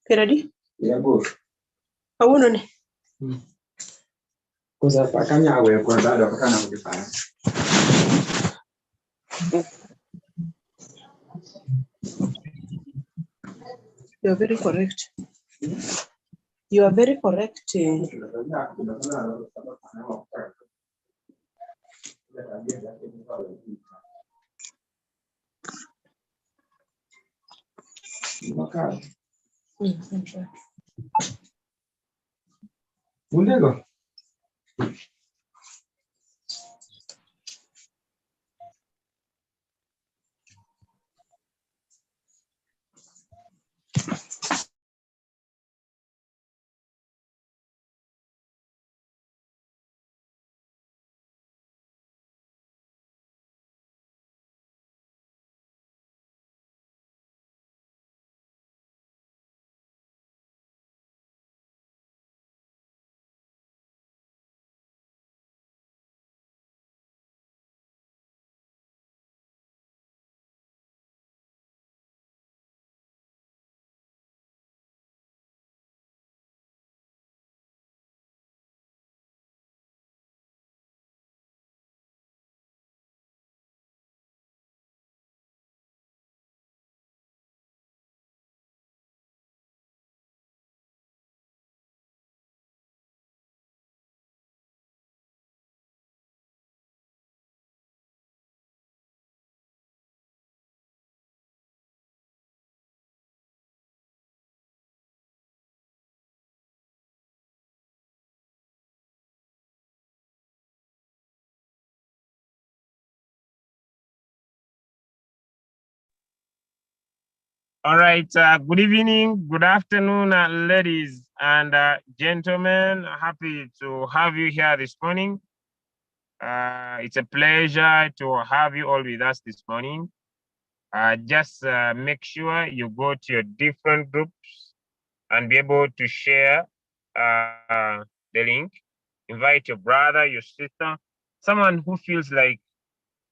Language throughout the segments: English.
Ready? Yeah, both. I want to. Because I can't have a contract. You are very correct. You are very correct. Okay. All right. Good evening, good afternoon, ladies and gentlemen. Happy to have you here this morning. It's a pleasure to have you all with us this morning. Just make sure you go to your different groups and be able to share the link. Invite your brother, your sister, someone who feels like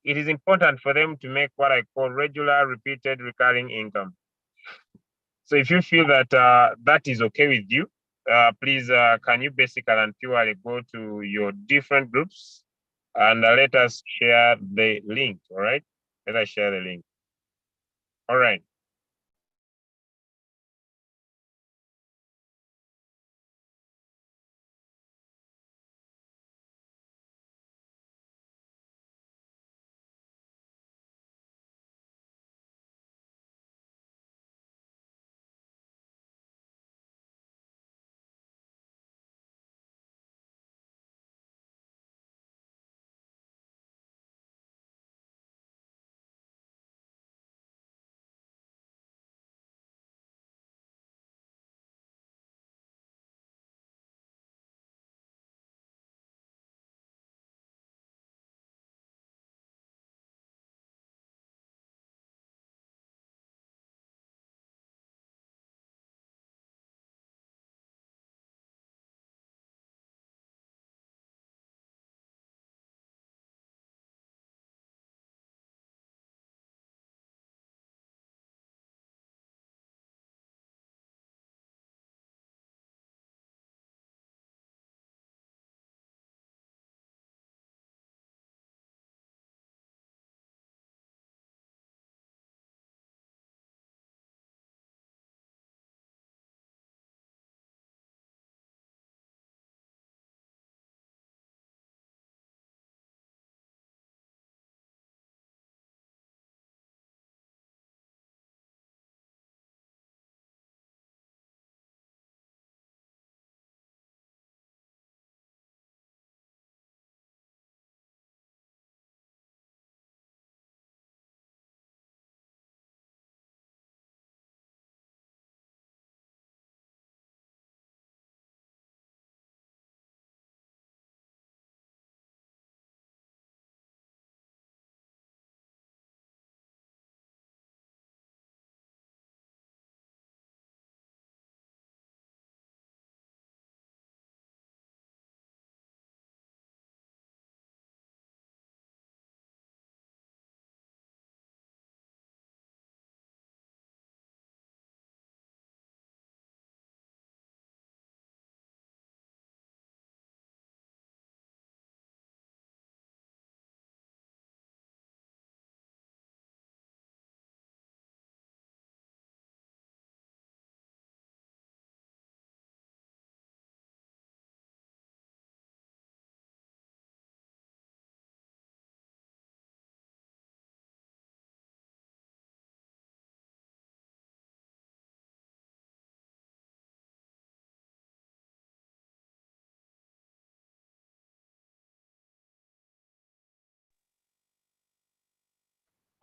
it is important for them to make what I call regular, repeated, recurring income. So if you feel that that is okay with you, please, can you basically and purely go to your different groups and let us share the link, all right? Let us share the link. All right.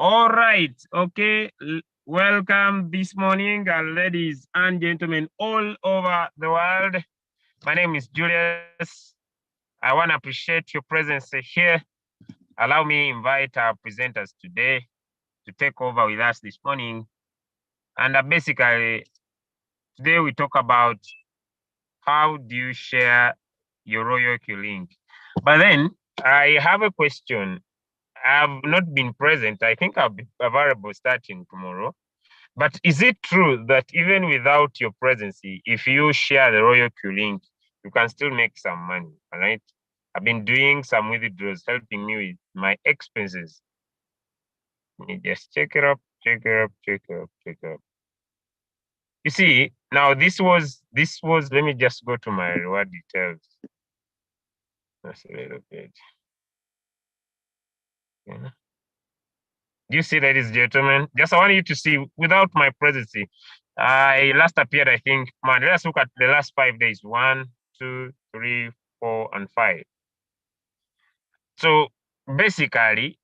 All right. Okay. Welcome this morning, ladies and gentlemen all over the world. My name is Julius. I want to appreciate your presence here. Allow me to invite our presenters today to take over with us this morning. And basically, today we talk about how do you share your Royalq link. But then I have a question. I've not been present. I think I'll be available starting tomorrow. But is it true that even without your presence, if you share the Royalq link, you can still make some money, all right? I've been doing some withdrawals, helping me with my expenses. Let me just check it up. You see, now this was, let me just go to my reward details. That's a little bit. Yeah. Do you see, ladies and gentlemen? Just I want you to see, without my presence, I last appeared, I think, man, let's look at the last 5 days. 1, 2, 3, 4, and 5. So basically,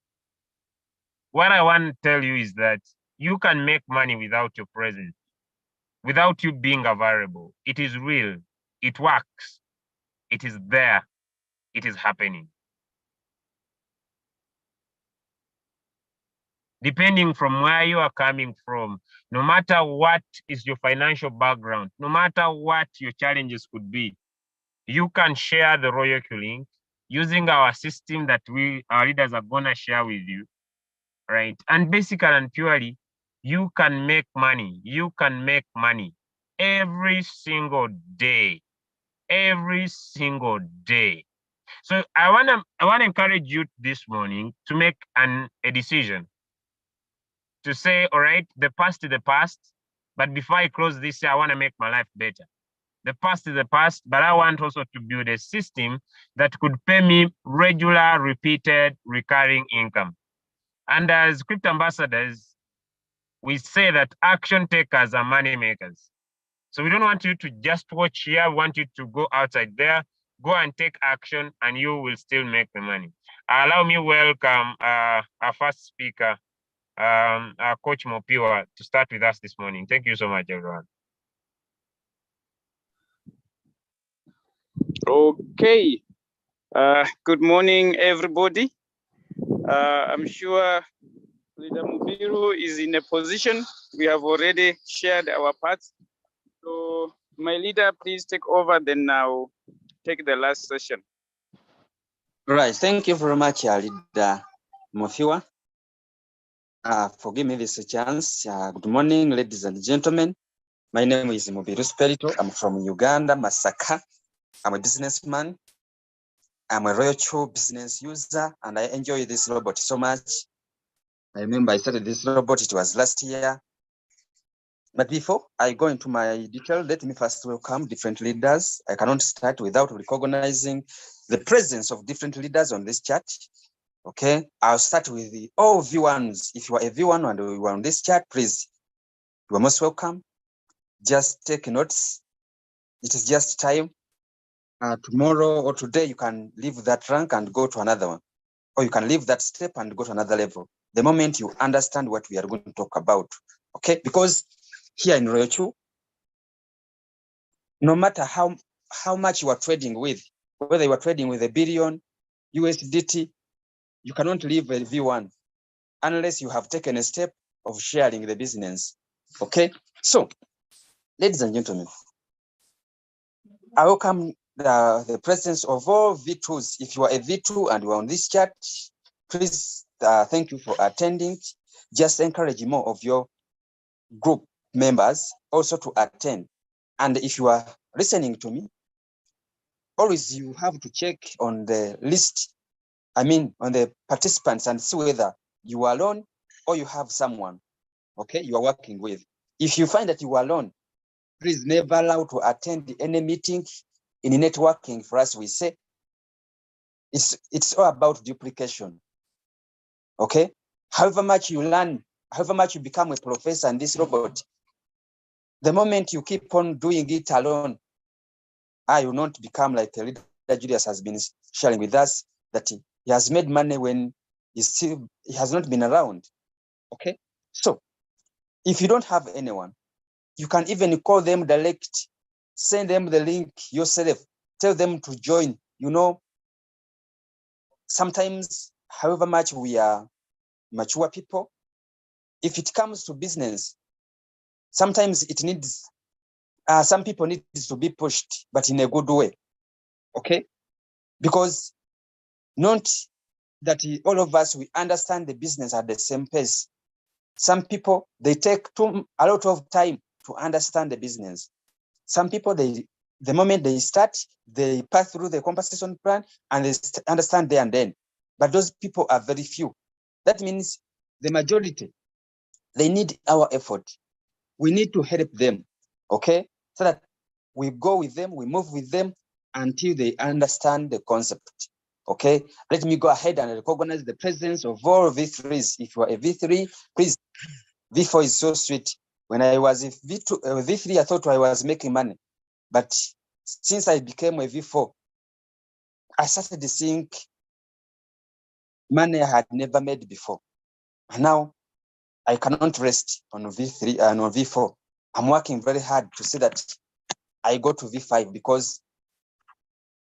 what I want to tell you is that you can make money without your presence, without you being available. It is real. It works. It is there. It is happening. Depending from where you are coming from, no matter what is your financial background, no matter what your challenges could be, you can share the Royalq link using our system that our leaders are gonna share with you, right? And basically and purely, you can make money. You can make money every single day, every single day. So I wanna encourage you this morning to make a decision. To say, all right, the past is the past, but before I close this year, I want to make my life better. The past is the past, but I want also to build a system that could pay me regular, repeated, recurring income. And as crypto ambassadors, we say that action takers are money makers. So we don't want you to just watch here. We want you to go outside there, go and take action, and you will still make the money. Allow me welcome our first speaker, Coach Mopiwa, to start with us this morning. Thank you so much, everyone. Okay. Good morning, everybody. I'm sure Leader Mubiru is in a position. We have already shared our parts. So my leader, please take over, then now take the last session. Right. Thank you very much, Leader Mufiwa, for giving me this chance. Good morning, ladies and gentlemen. My name is Mubiru Spirito. I'm from Uganda, Masaka. I'm a businessman. I'm a Royalq business user, and I enjoy this robot so much. I remember I started this robot, it was last year. But before I go into my detail, let me first welcome different leaders. I cannot start without recognizing the presence of different leaders on this chat. Okay, I'll start with all V1s. If you are a V1 and you are on this chat, please, you are most welcome. Just take notes. It is just time. Tomorrow or today, you can leave that rank and go to another one. Or you can leave that step and go to another level. The moment you understand what we are going to talk about. Okay, because here in Royalq, no matter how much you are trading with, whether you are trading with $1 billion USDT, you cannot leave a V1 unless you have taken a step of sharing the business. Okay, so ladies and gentlemen, I welcome the presence of all V2s. If you are a V2 and you are on this chat, please, thank you for attending. Just encourage more of your group members also to attend. And if you are listening to me, always you have to check on the list, on the participants, and see whether you are alone or you have someone, okay, you are working with. If you find that you are alone, please never allow to attend any meeting. In networking, for us, we say it's all about duplication. Okay, however much you learn, however much you become a professor in this robot, the moment you keep on doing it alone, I will not become like a leader. Julius has been sharing with us that he has made money when he has not been around. Okay, so if you don't have anyone, you can even call them direct, send them the link yourself, tell them to join. You know, sometimes, however much we are mature people, if it comes to business, sometimes it needs, some people need to be pushed, but in a good way. Okay, because not that all of us, we understand the business at the same pace. Some people, they take a lot of time to understand the business. Some people, the moment they start, they pass through the compensation plan and they understand there and then. But those people are very few. That means the majority, they need our effort. We need to help them, okay? So that we go with them, we move with them until they understand the concept, okay? Let me go ahead and recognize the presence of all V3s. If you are a V3, please. V4 is so sweet. When I was a V3, I thought I was making money. But since I became a V4, I started to think money I had never made before. And now I cannot rest on V3 and on V4. I'm working very hard to see that I go to V5, because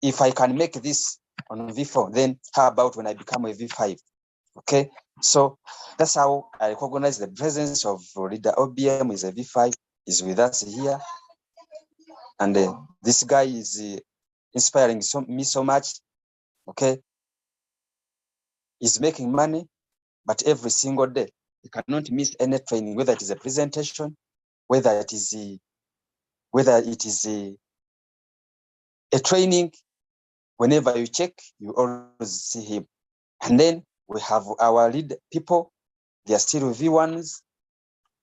if I can make this on V4, then how about when I become a V5? Okay, so that's how I recognize the presence of leader OBM is a V5, is with us here. And this guy is inspiring me so much, okay? He's making money, but every single day, he cannot miss any training, whether it is a presentation, whether it is a training. Whenever you check, you always see him. And then we have our lead people. They are still V1s.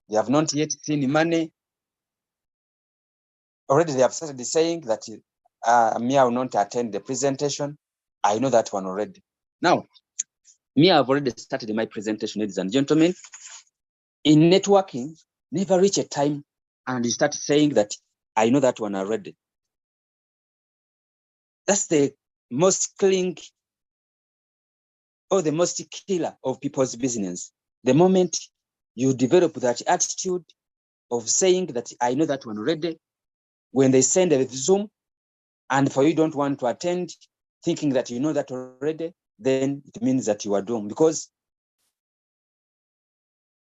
They have not yet seen money. Already they have started saying that me, I will not attend the presentation. I know that one already. Now, me, I've already started my presentation, ladies and gentlemen. In networking, never reach a time and you start saying that I know that one already. That's the most killing or the most killer of people's business. The moment you develop that attitude of saying that I know that one already, when they send a Zoom and for you don't want to attend, thinking that you know that already, then it means that you are doomed. Because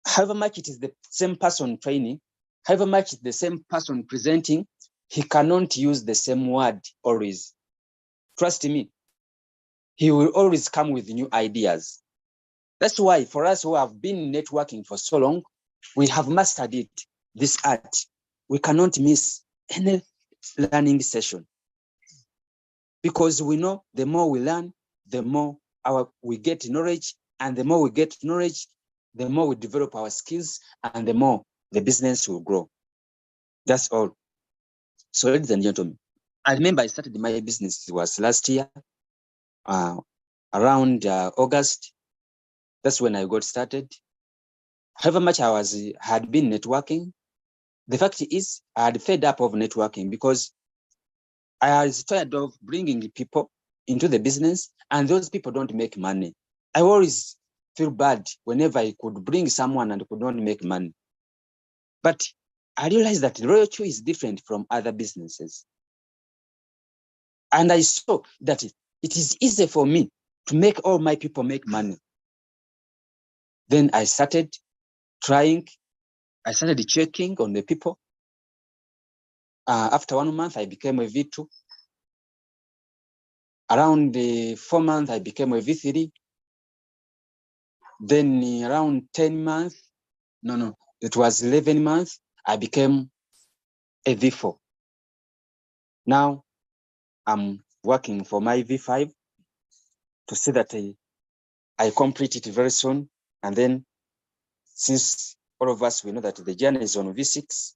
however much it is the same person training, however much it's the same person presenting, he cannot use the same word always. Trust me, he will always come with new ideas. That's why for us who have been networking for so long, we have mastered it, this art. We cannot miss any learning session, because we know the more we learn, the more we get knowledge, and the more we get knowledge, the more we develop our skills, and the more the business will grow. That's all. So ladies and gentlemen, I remember I started my business, it was last year, around August. That's when I got started. However much I had been networking, the fact is I had fed up of networking, because I was tired of bringing people into the business and those people don't make money. I always feel bad whenever I could bring someone and could not make money. But I realized that Royalq is different from other businesses. And I saw that it is easy for me to make all my people make money. Then I started trying, I started checking on the people. After 1 month, I became a V2. Around 4 months, I became a V3. Then around 10 months, it was 11 months, I became a V4. Now I'm working for my V5 to see that I complete it very soon. And then, since all of us, we know that the journey is on V6,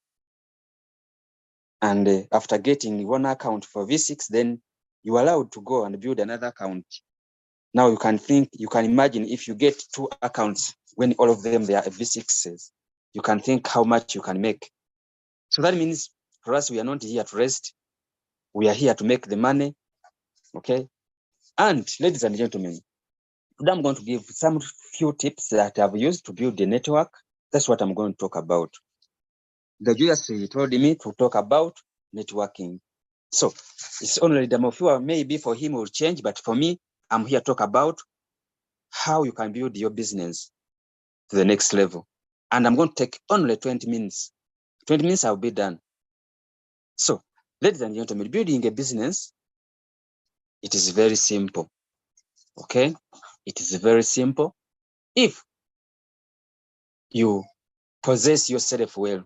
and after getting one account for V6, then you're allowed to go and build another account. Now you can imagine if you get 2 accounts, when all of them, they are V6s, you can think how much you can make. So that means for us, we are not here to rest. We are here to make the money, okay? And ladies and gentlemen, Today I'm going to give some few tips that I've used to build the network. That's what I'm going to talk about. The Julius told me to talk about networking. So it's only the Mofua, maybe for him will change, but for me, I'm here to talk about how you can build your business to the next level. And I'm going to take only 20 minutes. 20 minutes, I'll be done. So, ladies and gentlemen, building a business, it is very simple. Okay? It is very simple. If you possess yourself well.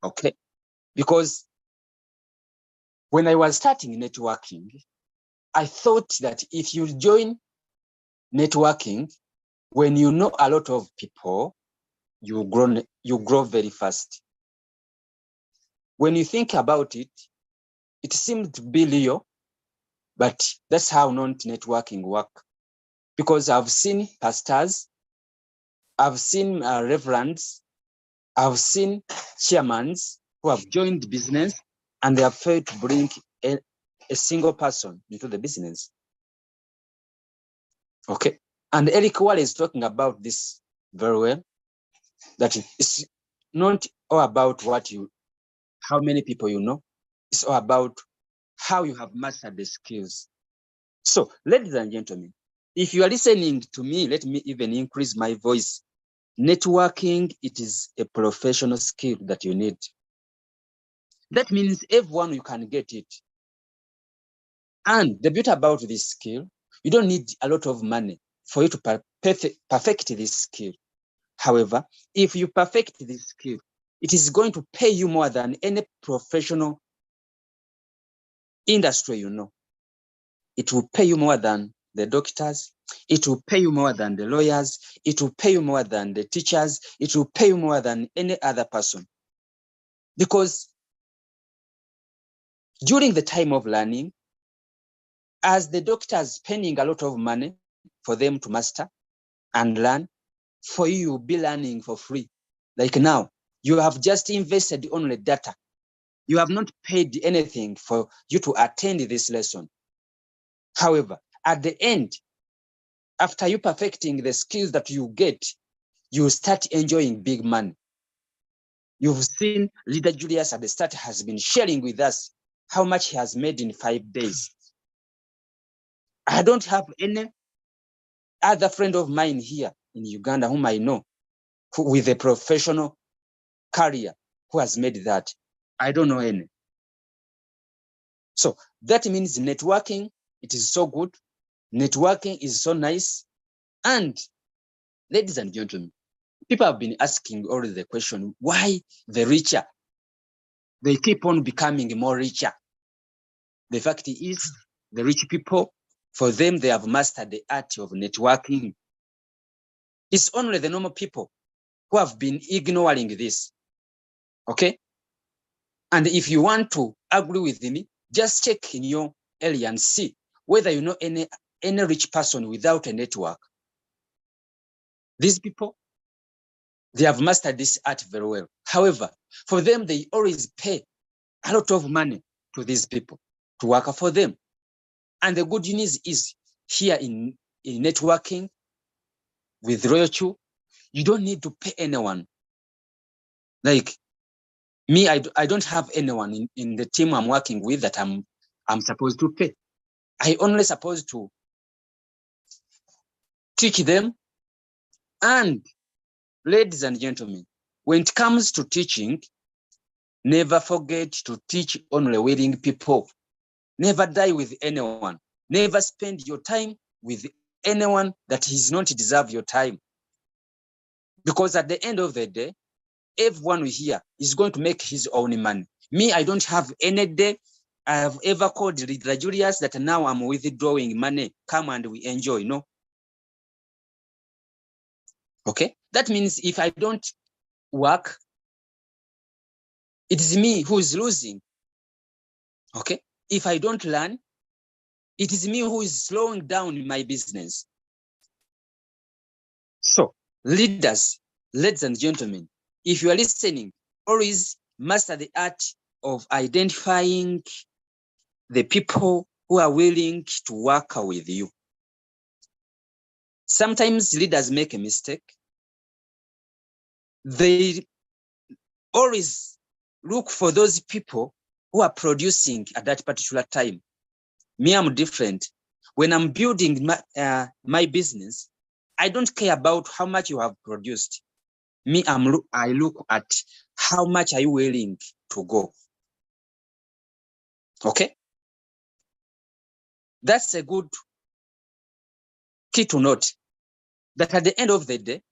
Okay? Because when I was starting networking, I thought that if you join networking, when you know a lot of people, you grow very fast. When you think about it, it seems to be real, but that's how non-networking work. Because I've seen pastors, I've seen reverends, I've seen chairmen who have joined business and they have failed to bring a single person into the business. Okay. And Eric Wall is talking about this very well, that it's not all about how many people you know. It's all about how you have mastered the skills. So, ladies and gentlemen, if you are listening to me, let me even increase my voice. Networking, it is a professional skill that you need. That means everyone, you can get it. And the beauty about this skill, you don't need a lot of money for you to perfect this skill. However, if you perfect this skill, it is going to pay you more than any professional industry you know. It will pay you more than the doctors. It will pay you more than the lawyers. It will pay you more than the teachers. It will pay you more than any other person. Because during the time of learning, as the doctors spending a lot of money for them to master and learn, for you, you'll be learning for free. Like now, you have just invested only data. You have not paid anything for you to attend this lesson. However, at the end, after you perfecting the skills that you get, you start enjoying big money. You've seen Leader Julius at the start has been sharing with us how much he has made in 5 days. I don't have any other friend of mine here in Uganda whom I know with a professional career who has made that. I don't know any. So that means networking, it is so good. Networking is so nice. And ladies and gentlemen, people have been asking already the question, why the richer? They keep on becoming more richer. The fact is, the rich people, for them, they have mastered the art of networking. It's only the normal people who have been ignoring this. Okay? And if you want to agree with me, just check in your area and see whether you know any rich person without a network. These people, they have mastered this art very well. However, for them, they always pay a lot of money to these people to work for them. And the good news is here in networking with Royalq, you don't need to pay anyone. Like me, I don't have anyone in the team I'm working with that I'm supposed to pay. I only supposed to teach them. And ladies and gentlemen, when it comes to teaching, never forget to teach only willing people. Never die with anyone. Never spend your time with anyone that is not deserve your time. Because at the end of the day, everyone here is going to make his own money. Me, I don't have any day I have ever called the Julius that now I'm withdrawing money. Come and we enjoy, no? Okay? That means if I don't work, it is me who is losing. Okay? If I don't learn, it is me who is slowing down my business. So, leaders, ladies and gentlemen, if you are listening, always master the art of identifying the people who are willing to work with you. Sometimes leaders make a mistake. They always look for those people who are producing at that particular time. Me, I'm different. When I'm building my business, I don't care about how much you have produced. Me, I look at how much are you willing to go. Okay? That's a good key to note, that at the end of the day,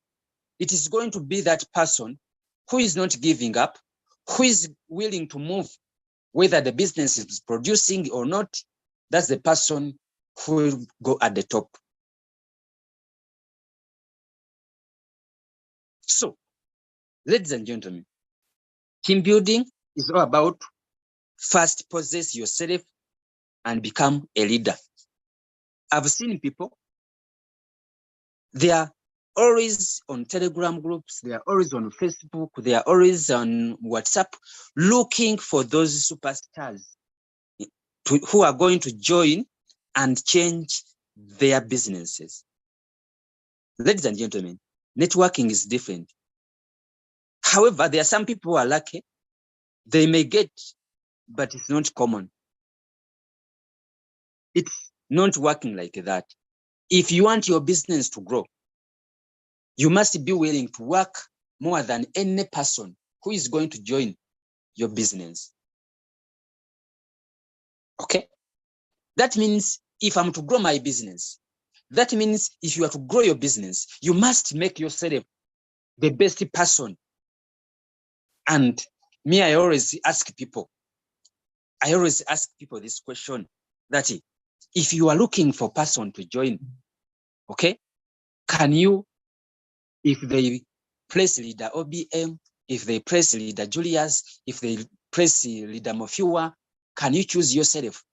it is going to be that person who is not giving up, who is willing to move, whether the business is producing or not. That's the person who will go at the top. So, ladies and gentlemen, team building is all about first possess yourself and become a leader. I've seen people, they are always on Telegram groups, they are always on Facebook, they are always on WhatsApp, looking for those superstars who are going to join and change their businesses. Ladies and gentlemen, networking is different. However, there are some people who are lucky, they may get, but it's not common. It's not working like that. If you want your business to grow, you must be willing to work more than any person who is going to join your business. Okay? That means if I'm to grow my business, that means if you are to grow your business, you must make yourself the best person. And me, I always ask people this question, that if you are looking for a person to join, okay, can you, if they press leader OBM, if they press leader Julius, if they press leader Mofiwa, can you choose yourself?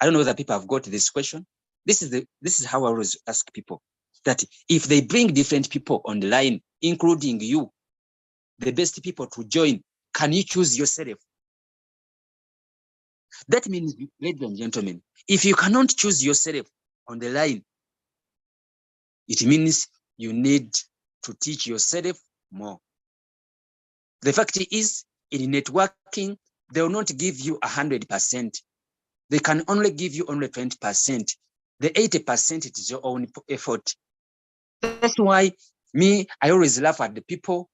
I don't know whether people have got this question. This is how I always ask people, that if they bring different people on the line, including you, the best people to join, can you choose yourself? That means, ladies and gentlemen, if you cannot choose yourself on the line, it means you need to teach yourself more. The fact is, in networking, they will not give you 100%. They can only give you only 20%. The 80% it is your own effort. That's why me, I always laugh at the people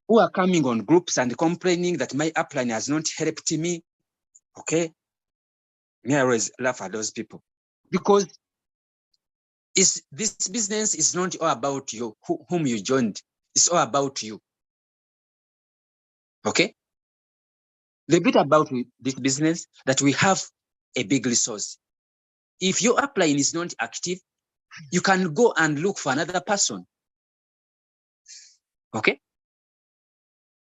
who are coming on groups and complaining that my upline has not helped me. Okay? Me, I always laugh at those people, because this business is not all about you, whom you joined. It's all about you. Okay? The bit about this business, that we have a big resource. If your upline is not active, you can go and look for another person. Okay?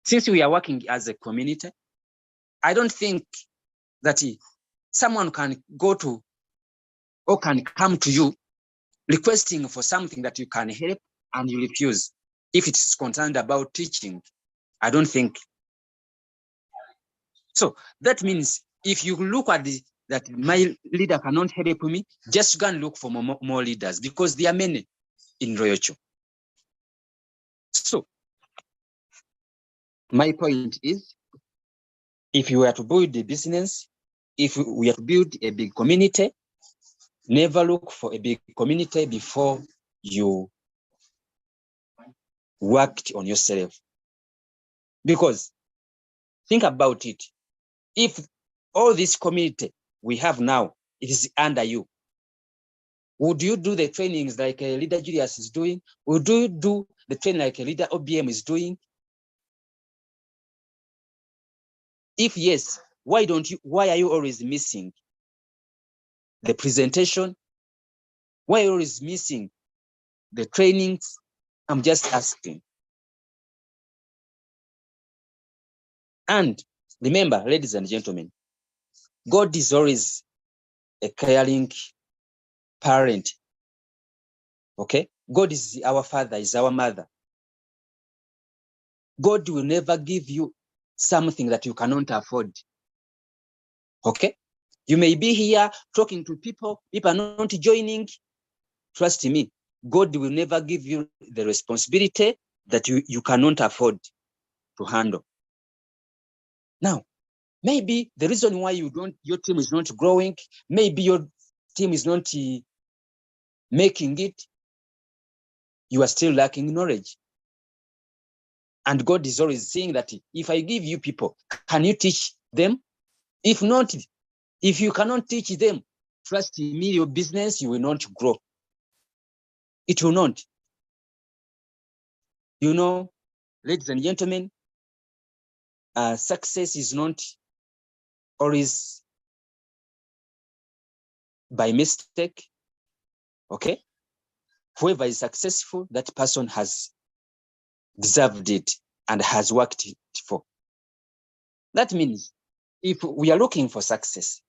Since we are working as a community, I don't think that someone can go to or can come to you requesting for something that you can help and you refuse. If it's concerned about teaching, I don't think. So that means if you look at that my leader cannot help me, just go and look for more leaders, because there are many in Royalq. So my point is, if you were to build a business, if we are to build a big community, never look for a big community before you worked on yourself. Because think about it. If all this community we have now, it is under you, would you do the trainings like a leader Julius is doing? Would you do the training like a leader OBM is doing? If yes, why are you always missing the presentation? Why are you always missing the trainings? I'm just asking. And remember, ladies and gentlemen, God is always a caring parent. Okay? God is our father, is our mother. God will never give you something that you cannot afford. Okay? You may be here talking to people, people are not joining. trust me, God will never give you the responsibility that you cannot afford to handle. Now, maybe the reason why your team is not growing, maybe your team is not making it, you are still lacking knowledge. And God is always saying that if I give you people, can you teach them? If not, if you cannot teach them, trust me, your business, you will not grow. It will not. You know, ladies and gentlemen, success is not always by mistake, okay? Whoever is successful, that person has deserved it and has worked it for. That means if we are looking for success,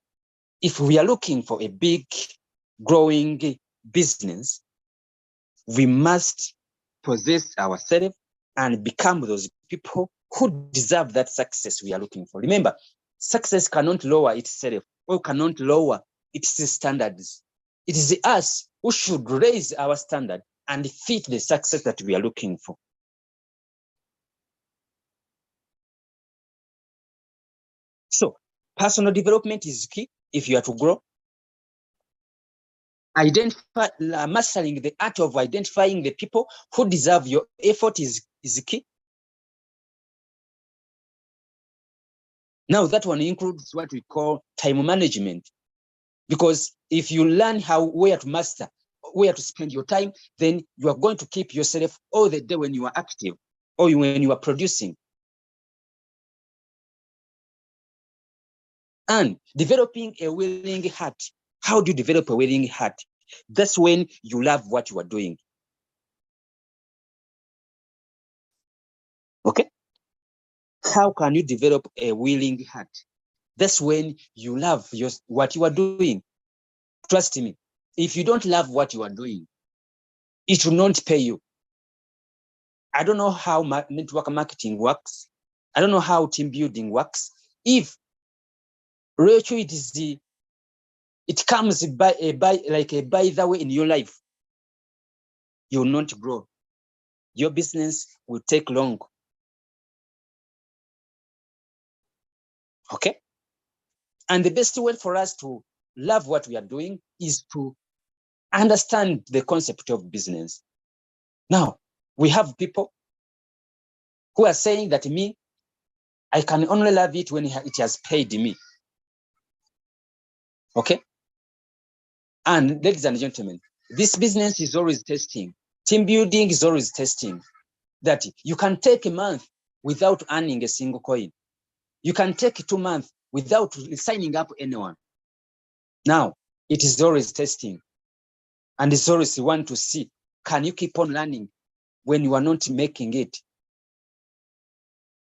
if we are looking for a big growing business, we must possess ourselves and become those people who deserve that success we are looking for. Remember, success cannot lower itself or cannot lower its standards. It is us who should raise our standard and fit the success that we are looking for. So, personal development is key if you are to grow. Mastering the art of identifying the people who deserve your effort is key. Now that one includes what we call time management, because if you learn where to master, where to spend your time, then you are going to keep yourself all the day when you are active or when you are producing. And developing a willing heart. How do you develop a willing heart? That's when you love what you are doing. Okay? How can you develop a willing heart? That's when you love what you are doing. Trust me, if you don't love what you are doing, it will not pay you. I don't know how network marketing works. I don't know how team building works. If Royalq it comes by the way in your life, you will not grow. Your business will take long. Okay? And the best way for us to love what we are doing is to understand the concept of business. Now, we have people who are saying that I can only love it when it has paid me. Okay? And ladies and gentlemen, this business is always testing. Team building is always testing. That you can take a month without earning a single coin. You can take 2 months without signing up anyone. Now, it is always testing. And it's always want to see, can you keep on learning when you are not making it?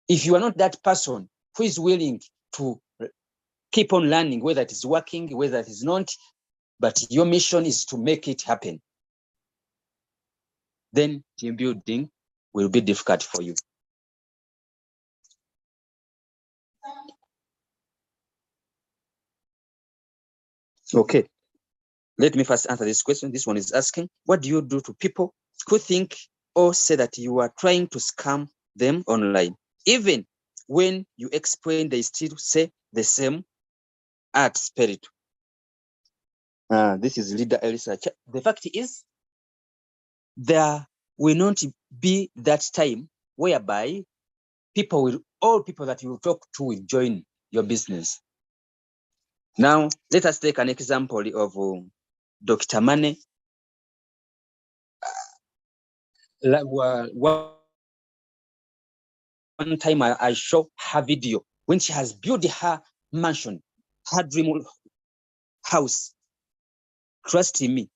If you are not that person who is willing to keep on learning, whether it is working, whether it is not, but your mission is to make it happen, then team building will be difficult for you. Okay, let me first answer this question. This one is asking, what do you do to people who think or say that you are trying to scam them online? Even when you explain, they still say the same art spirit. This is leader research. The fact is, there will not be that time whereby all people that you talk to will join your business. Now, let us take an example of Dr. Mane. One time I show her video when she has built her mansion, her dream house. Trust me,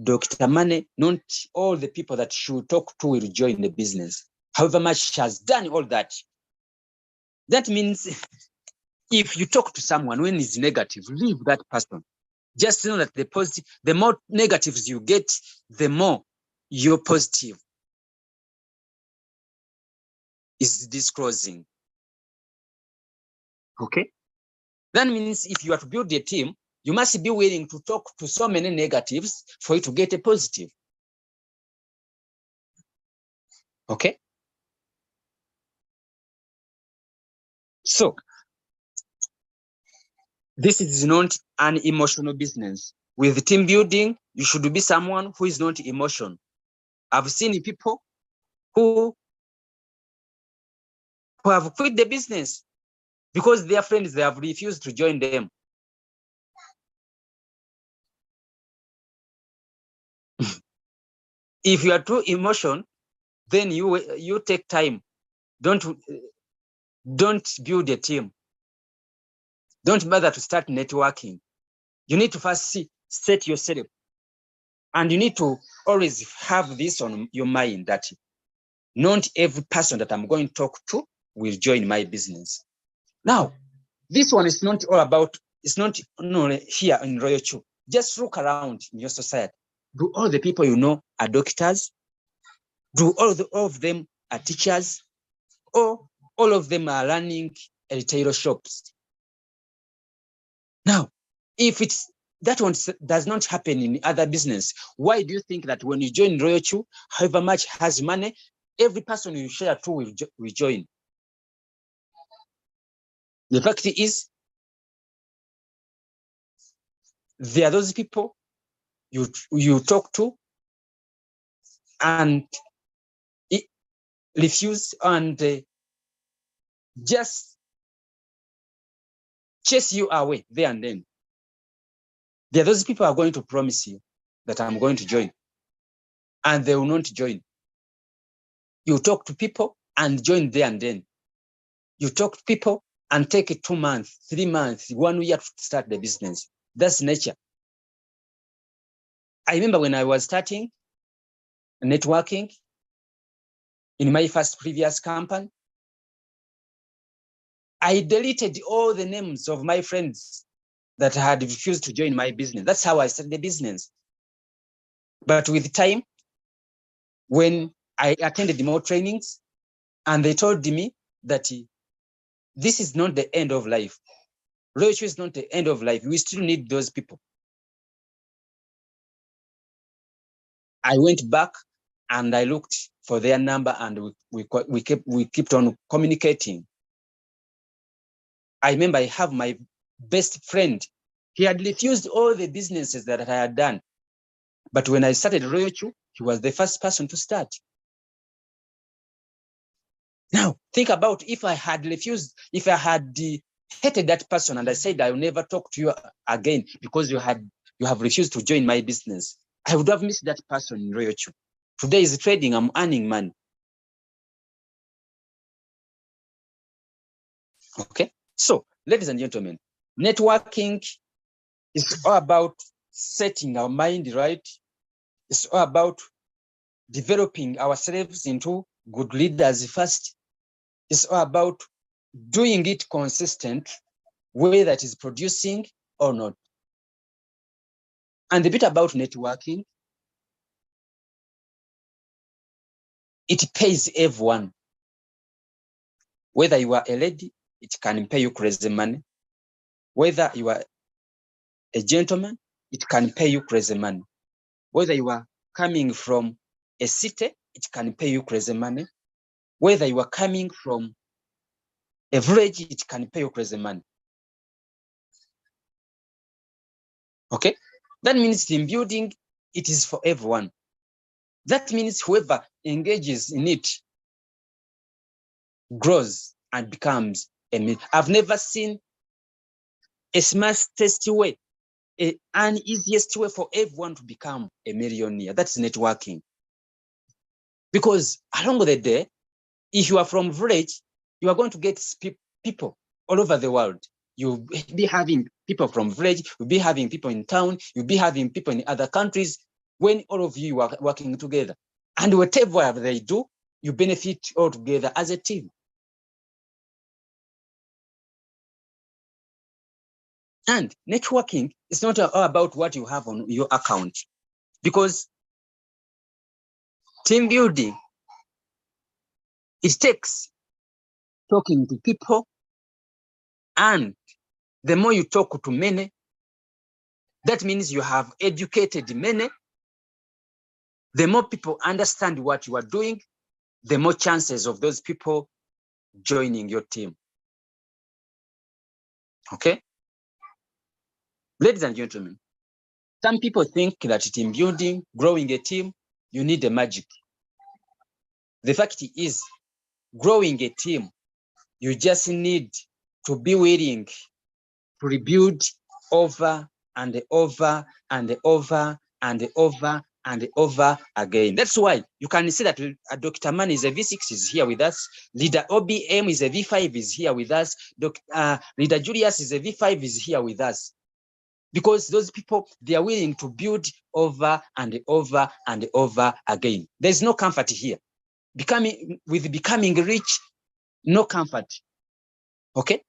Dr. Mane, not all the people that she will talk to will join the business. However much she has done all that. That means if you talk to someone when it's negative, leave that person. Just know that the more negatives you get, the more you're positive is disclosing. Okay? That means if you are to build a team, You must be willing to talk to so many negatives for you to get a positive. Okay? So, this is not an emotional business. With team building, you should be someone who is not emotional. I've seen people who have quit the business because their friends, they have refused to join them. If you are too emotional, then you take time. Don't build a team. Don't bother to start networking. You need to first set yourself. And you need to always have this on your mind that not every person that I'm going to talk to will join my business. Now, this one is not all about, it's not only here in Royalq. Just look around in your society. Do all the people you know are doctors? Do all of them are teachers? Or all of them are running retail shops? Now, if that one does not happen in other business, why do you think that when you join Royalq, however much has money, every person you share to will join? The fact is, there are those people you talk to and refuse and just chase you away there and then. There are those people who are going to promise you that I'm going to join, and they will not join. You talk to people and join there and then. You talk to people and take it 2 months, 3 months, 1 year to start the business. That's nature. I remember when I was starting networking in my first previous company, I deleted all the names of my friends that had refused to join my business. That's how I started the business. But with time, when I attended more trainings and they told me that this is not the end of life. Royalq is not the end of life. We still need those people. I went back and I looked for their number and we kept on communicating. I remember I have my best friend. He had refused all the businesses that I had done. But when I started Royalq, he was the first person to start. Now, think about if I had refused, if I had hated that person and I said, I will never talk to you again because you have refused to join my business, I would have missed that person in Royalq. Today is trading, I'm earning money. Okay, so ladies and gentlemen, networking is all about setting our mind right. It's all about developing ourselves into good leaders first. It's all about doing it consistent, whether it is producing or not. And the bit about networking, it pays everyone. Whether you are a lady, it can pay you crazy money. Whether you are a gentleman, it can pay you crazy money. Whether you are coming from a city, it can pay you crazy money. Whether you are coming from a village, it can pay you crazy money. Okay? That means team building, it is for everyone. That means whoever engages in it grows and becomes a millionaire. I've never seen a smartest way, an easiest way for everyone to become a millionaire. That's networking. Because along the day, if you are from village, you are going to get people all over the world. You'll be having people from village, you'll be having people in town, you'll be having people in other countries when all of you are working together. And whatever they do, you benefit all together as a team. And networking is not all about what you have on your account, because team building, it takes talking to people, and the more you talk to many, That means you have educated many. The more people understand what you are doing, the more chances of those people joining your team. Okay? Ladies and gentlemen, some people think that team building, growing a team, you need a magic. The fact is, growing a team, you just need to be willing to rebuild over and over and over and over and over again. That's why you can see that Dr. Man is a V6 is here with us. Leader OBM is a V5 is here with us. Leader Julius is a V5 is here with us. Because those people, they are willing to build over and over and over again. There's no comfort here. Becoming rich, no comfort. Okay?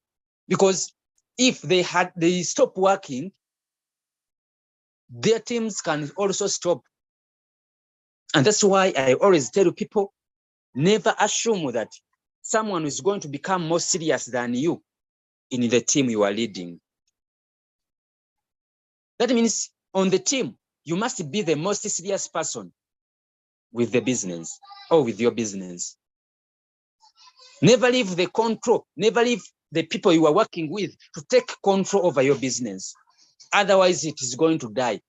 Because if they stop working, their teams can also stop. And that's why I always tell people, never assume that someone is going to become more serious than you in the team you are leading. That means on the team, you must be the most serious person with the business or with your business. Never leave the control, never leave the people you are working with to take control over your business. Otherwise, it is going to die.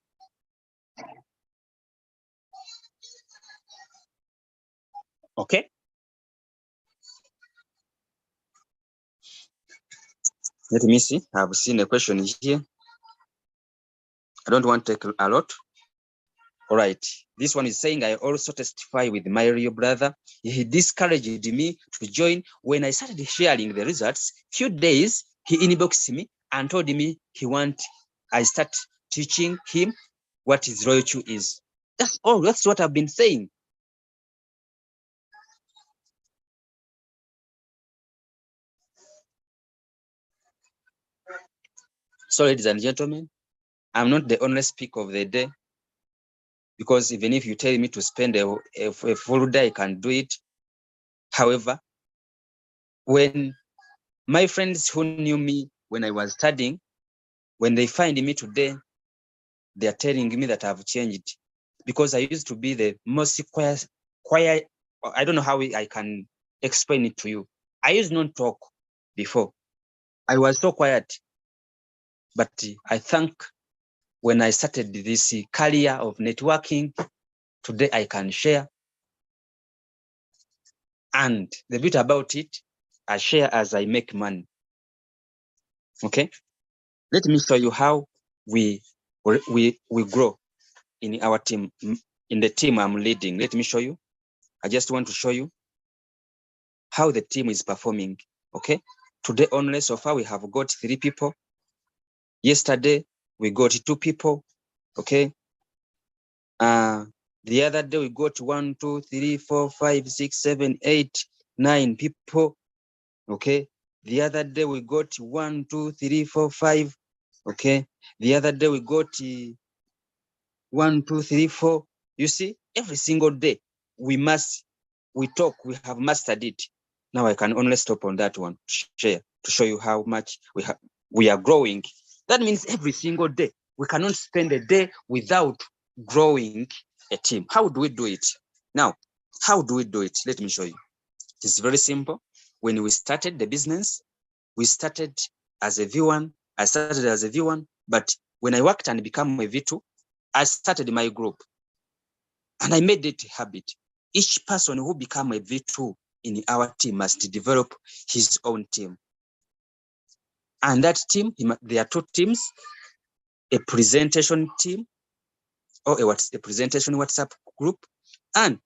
Okay? Let me see. I've seen a question here. I don't want to take a lot. All right. This one is saying, I also testify with my real brother. He discouraged me to join. When I started sharing the results, few days, he inboxed me and told me I start teaching him what is Royalq is. That's all. That's what I've been saying. So, ladies and gentlemen, I'm not the only speaker of the day, because even if you tell me to spend a full day, I can do it. However, when my friends who knew me when I was studying, when they find me today, they are telling me that I've changed, because I used to be the most quiet. I don't know how I can explain it to you. I used not to talk before. I was so quiet. But I think when I started this career of networking, today I can share. And the bit about it, I share as I make money. Okay? Let me show you how we grow in our team, in the team I'm leading. Let me show you. I just want to show you how the team is performing. Okay? Today only, so far we have got 3 people. Yesterday we got 2 people. Okay? The other day we got 1, 2, 3, 4, 5, 6, 7, 8, 9 people. Okay. The other day we got 1, 2, 3, 4, 5. Okay. The other day we got 1, 2, 3, 4. You see, every single day we talk, we have mastered it. Now I can only stop on that one to share, to show you how much we are growing. That means every single day we cannot spend a day without growing a team. How do we do it? Now, how do we do it? Let me show you. It's very simple. When we started the business, we started as a V1. I started as a V1, but when I worked and became a V2, I started my group. And I made it a habit. Each person who became a V2 in our team must develop his own team. And that team, there are 2 teams, a presentation team, or a presentation WhatsApp group, and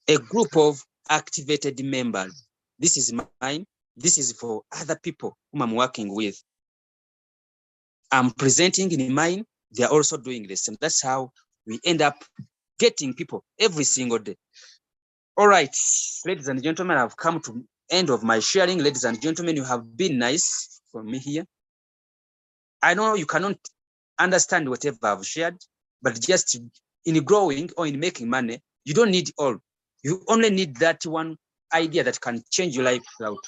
a group of activated members. This is mine. This is for other people whom I'm working with. I'm presenting in mine. They're also doing the same. That's how we end up getting people every single day. All right, ladies and gentlemen, I've come to end of my sharing. Ladies and gentlemen, you have been nice for me here. I know you cannot understand whatever I've shared, but just in growing or in making money, you don't need all. You only need that one idea that can change your life out.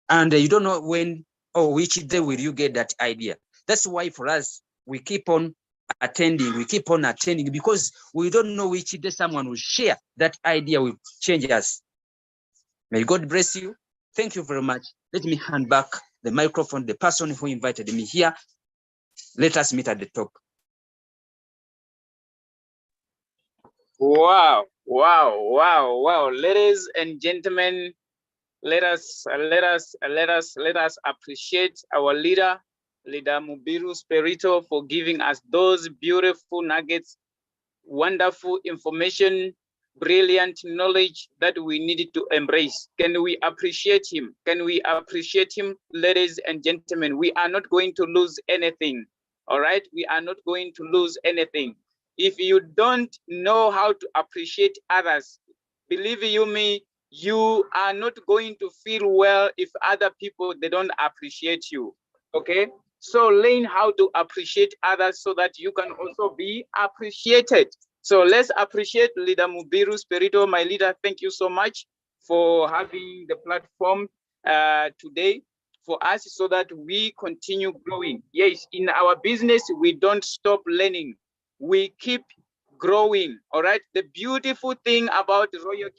And you don't know when or which day will you get that idea. That's why for us, we keep on attending, because we don't know which day someone will share that idea will change us. May God bless you. Thank you very much. Let me hand back the microphone, the person who invited me here. Let us meet at the top. Wow, wow, wow, wow. Ladies and gentlemen, let us appreciate our leader Mubiru Spirito, for giving us those beautiful nuggets, wonderful information, brilliant knowledge that we needed to embrace. Can we appreciate him? Can we appreciate him, ladies and gentlemen? We are not going to lose anything. All right, we are not going to lose anything. If you don't know how to appreciate others, believe you me, you are not going to feel well if other people, they don't appreciate you. Okay, so learn how to appreciate others so that you can also be appreciated. So let's appreciate Leader Mubiru Spirito. My leader, thank you so much for having the platform today for us so that we continue growing. Yes, in our business, we don't stop learning. We keep growing, all right? The beautiful thing about Royalq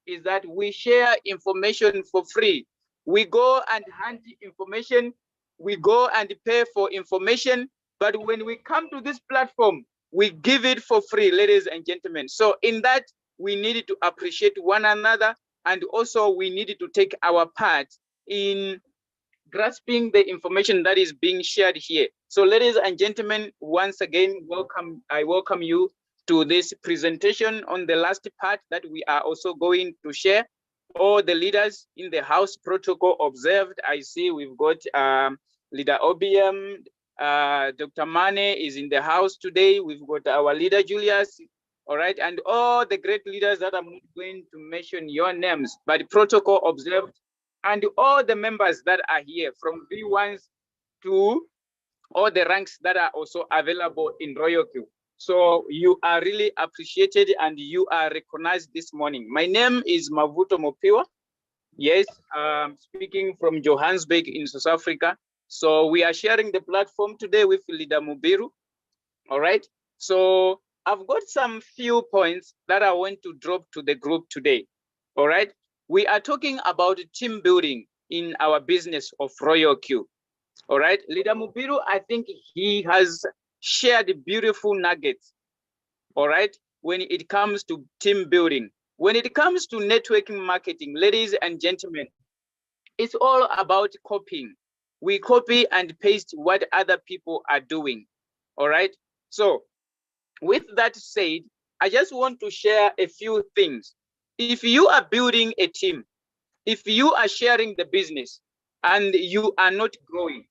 is that we share information for free. We go and hunt information, we go and pay for information, but when we come to this platform, we give it for free, ladies and gentlemen. So in that, we needed to appreciate one another, and also we needed to take our part in grasping the information that is being shared here. So ladies and gentlemen, once again, I welcome you to this presentation on the last part that we are also going to share. All the leaders in the house, protocol observed. I see we've got Leader OBM, Dr. Mane is in the house today. We've got our leader Julius, all right, and all the great leaders that I'm not going to mention your names, but protocol observed, and all the members that are here from V1s to all the ranks that are also available in Royalq. So you are really appreciated and you are recognized this morning. My name is Mavuto Mopiwa. Yes, speaking from Johannesburg in South Africa. So we are sharing the platform today with Leader Mubiru. All right. So I've got some few points that I want to drop to the group today. All right. We are talking about team building in our business of Royalq. All right. Leader Mubiru, I think he has shared beautiful nuggets. All right. When it comes to team building, when it comes to networking marketing, ladies and gentlemen, it's all about copying. We copy and paste what other people are doing. All right. So with that said, I just want to share a few things. If you are building a team, if you are sharing the business and you are not growing,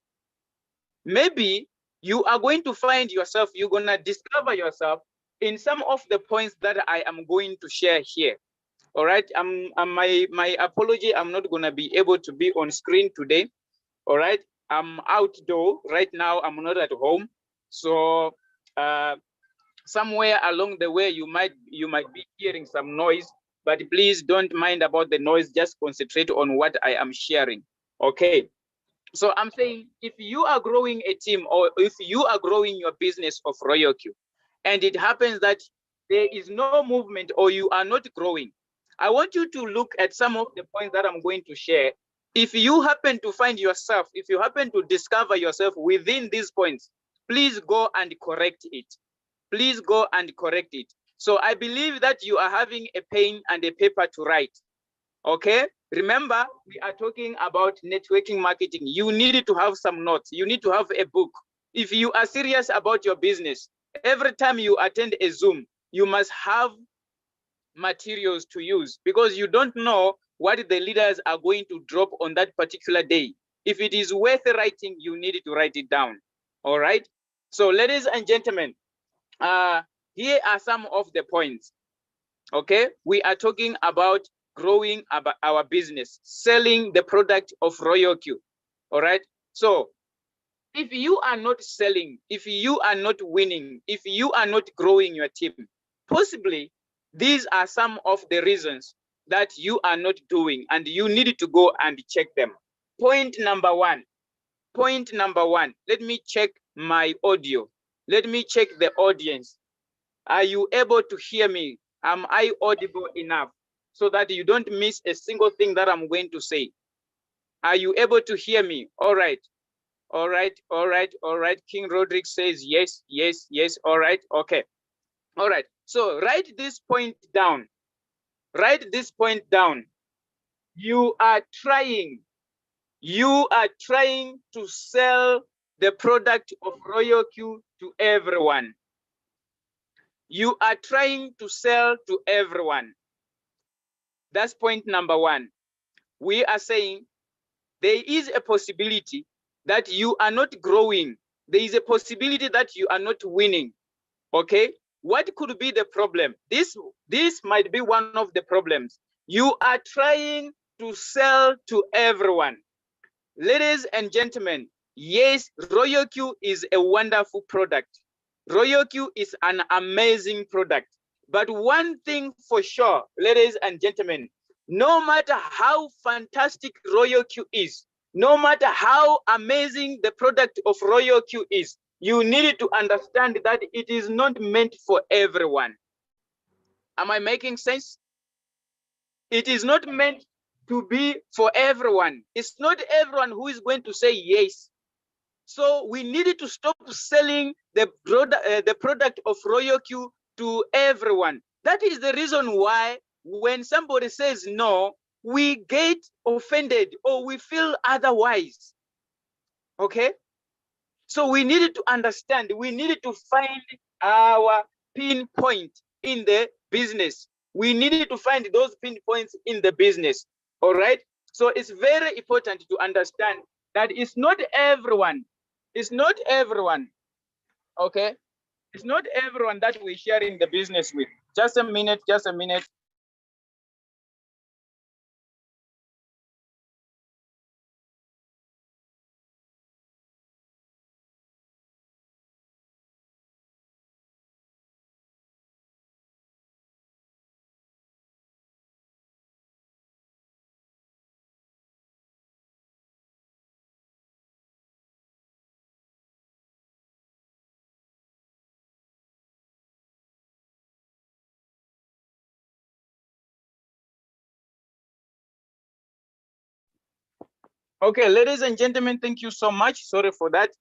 maybe you are going to find yourself, you're going to discover yourself in some of the points that I am going to share here. All right, my apology, I'm not going to be able to be on screen today. All right, I'm outdoor right now, I'm not at home. So somewhere along the way, you might be hearing some noise, but please don't mind about the noise, just concentrate on what I am sharing. Okay. So I'm saying, if you are growing a team or if you are growing your business of Royalq, and it happens that there is no movement or you are not growing, I want you to look at some of the points that I'm going to share. If you happen to find yourself, if you happen to discover yourself within these points, please go and correct it. Please go and correct it. So I believe that you are having a pen and a paper to write. Okay, remember, we are talking about networking marketing. You need to have some notes. You need to have a book. If you are serious about your business, every time you attend a Zoom, you must have materials to use, because you don't know what the leaders are going to drop on that particular day. If it is worth writing, you need to write it down. All right. So ladies and gentlemen, here are some of the points. Okay, we are talking about growing our business, selling the product of Royalq. All right. So if you are not selling, if you are not winning, if you are not growing your team, possibly these are some of the reasons that you are not doing, and you need to go and check them. Point number one, point number 1. Let me check my audio. Let me check the audience. Are you able to hear me? Am I audible enough so that you don't miss a single thing that I'm going to say? Are you able to hear me? All right. All right. All right. All right. King Roderick says yes, yes, yes. All right. Okay. All right. So write this point down. Write this point down. You are trying to sell the product of Royalq to everyone. You are trying to sell to everyone. That's point number 1. We are saying there is a possibility that you are not growing. There is a possibility that you are not winning. Okay? What could be the problem? This might be one of the problems. You are trying to sell to everyone. Ladies and gentlemen, yes, Royalq is a wonderful product. Royalq is an amazing product. But one thing for sure, ladies and gentlemen, no matter how fantastic Royalq is, no matter how amazing the product of Royalq is, you need to understand that it is not meant for everyone. Am I making sense? It is not meant to be for everyone. It's not everyone who is going to say yes. So we needed to stop selling the product of Royalq to everyone. That is the reason why when somebody says no, we get offended or we feel otherwise. Okay? So we needed to understand, we needed to find our pinpoint in the business. We needed to find those pinpoints in the business. All right? So it's very important to understand that it's not everyone. It's not everyone. Okay? It's not everyone that we're sharing the business with. Just a minute, just a minute. Okay, ladies and gentlemen, thank you so much. Sorry for that.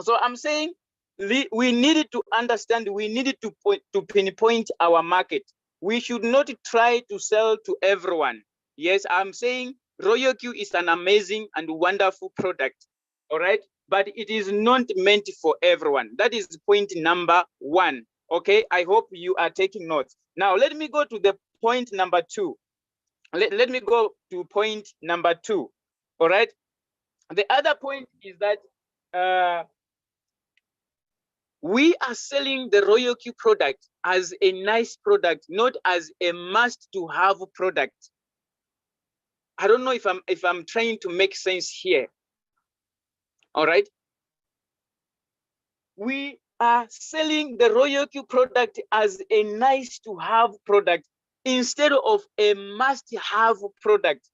So I'm saying we needed to understand, we needed to pinpoint our market. We should not try to sell to everyone. Yes, I'm saying Royalq is an amazing and wonderful product. All right, but it is not meant for everyone. That is point number 1. Okay, I hope you are taking notes. Now let me go to the point number 2. Let me go to point number 2. All right. The other point is that we are selling the Royalq product as a nice product, not as a must-to-have product. I don't know if I'm trying to make sense here. All right. We are selling the Royalq product as a nice-to-have product instead of a must-have product.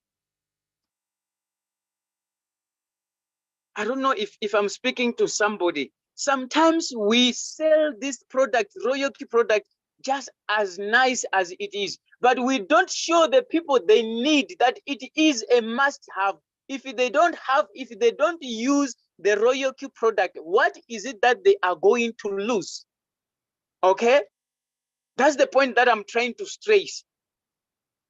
I don't know if I'm speaking to somebody. Sometimes we sell this product, Royalq product, just as nice as it is, but we don't show the people they need that it is a must-have. If they don't use the Royalq product, what is it that they are going to lose? Okay, that's the point that I'm trying to stress.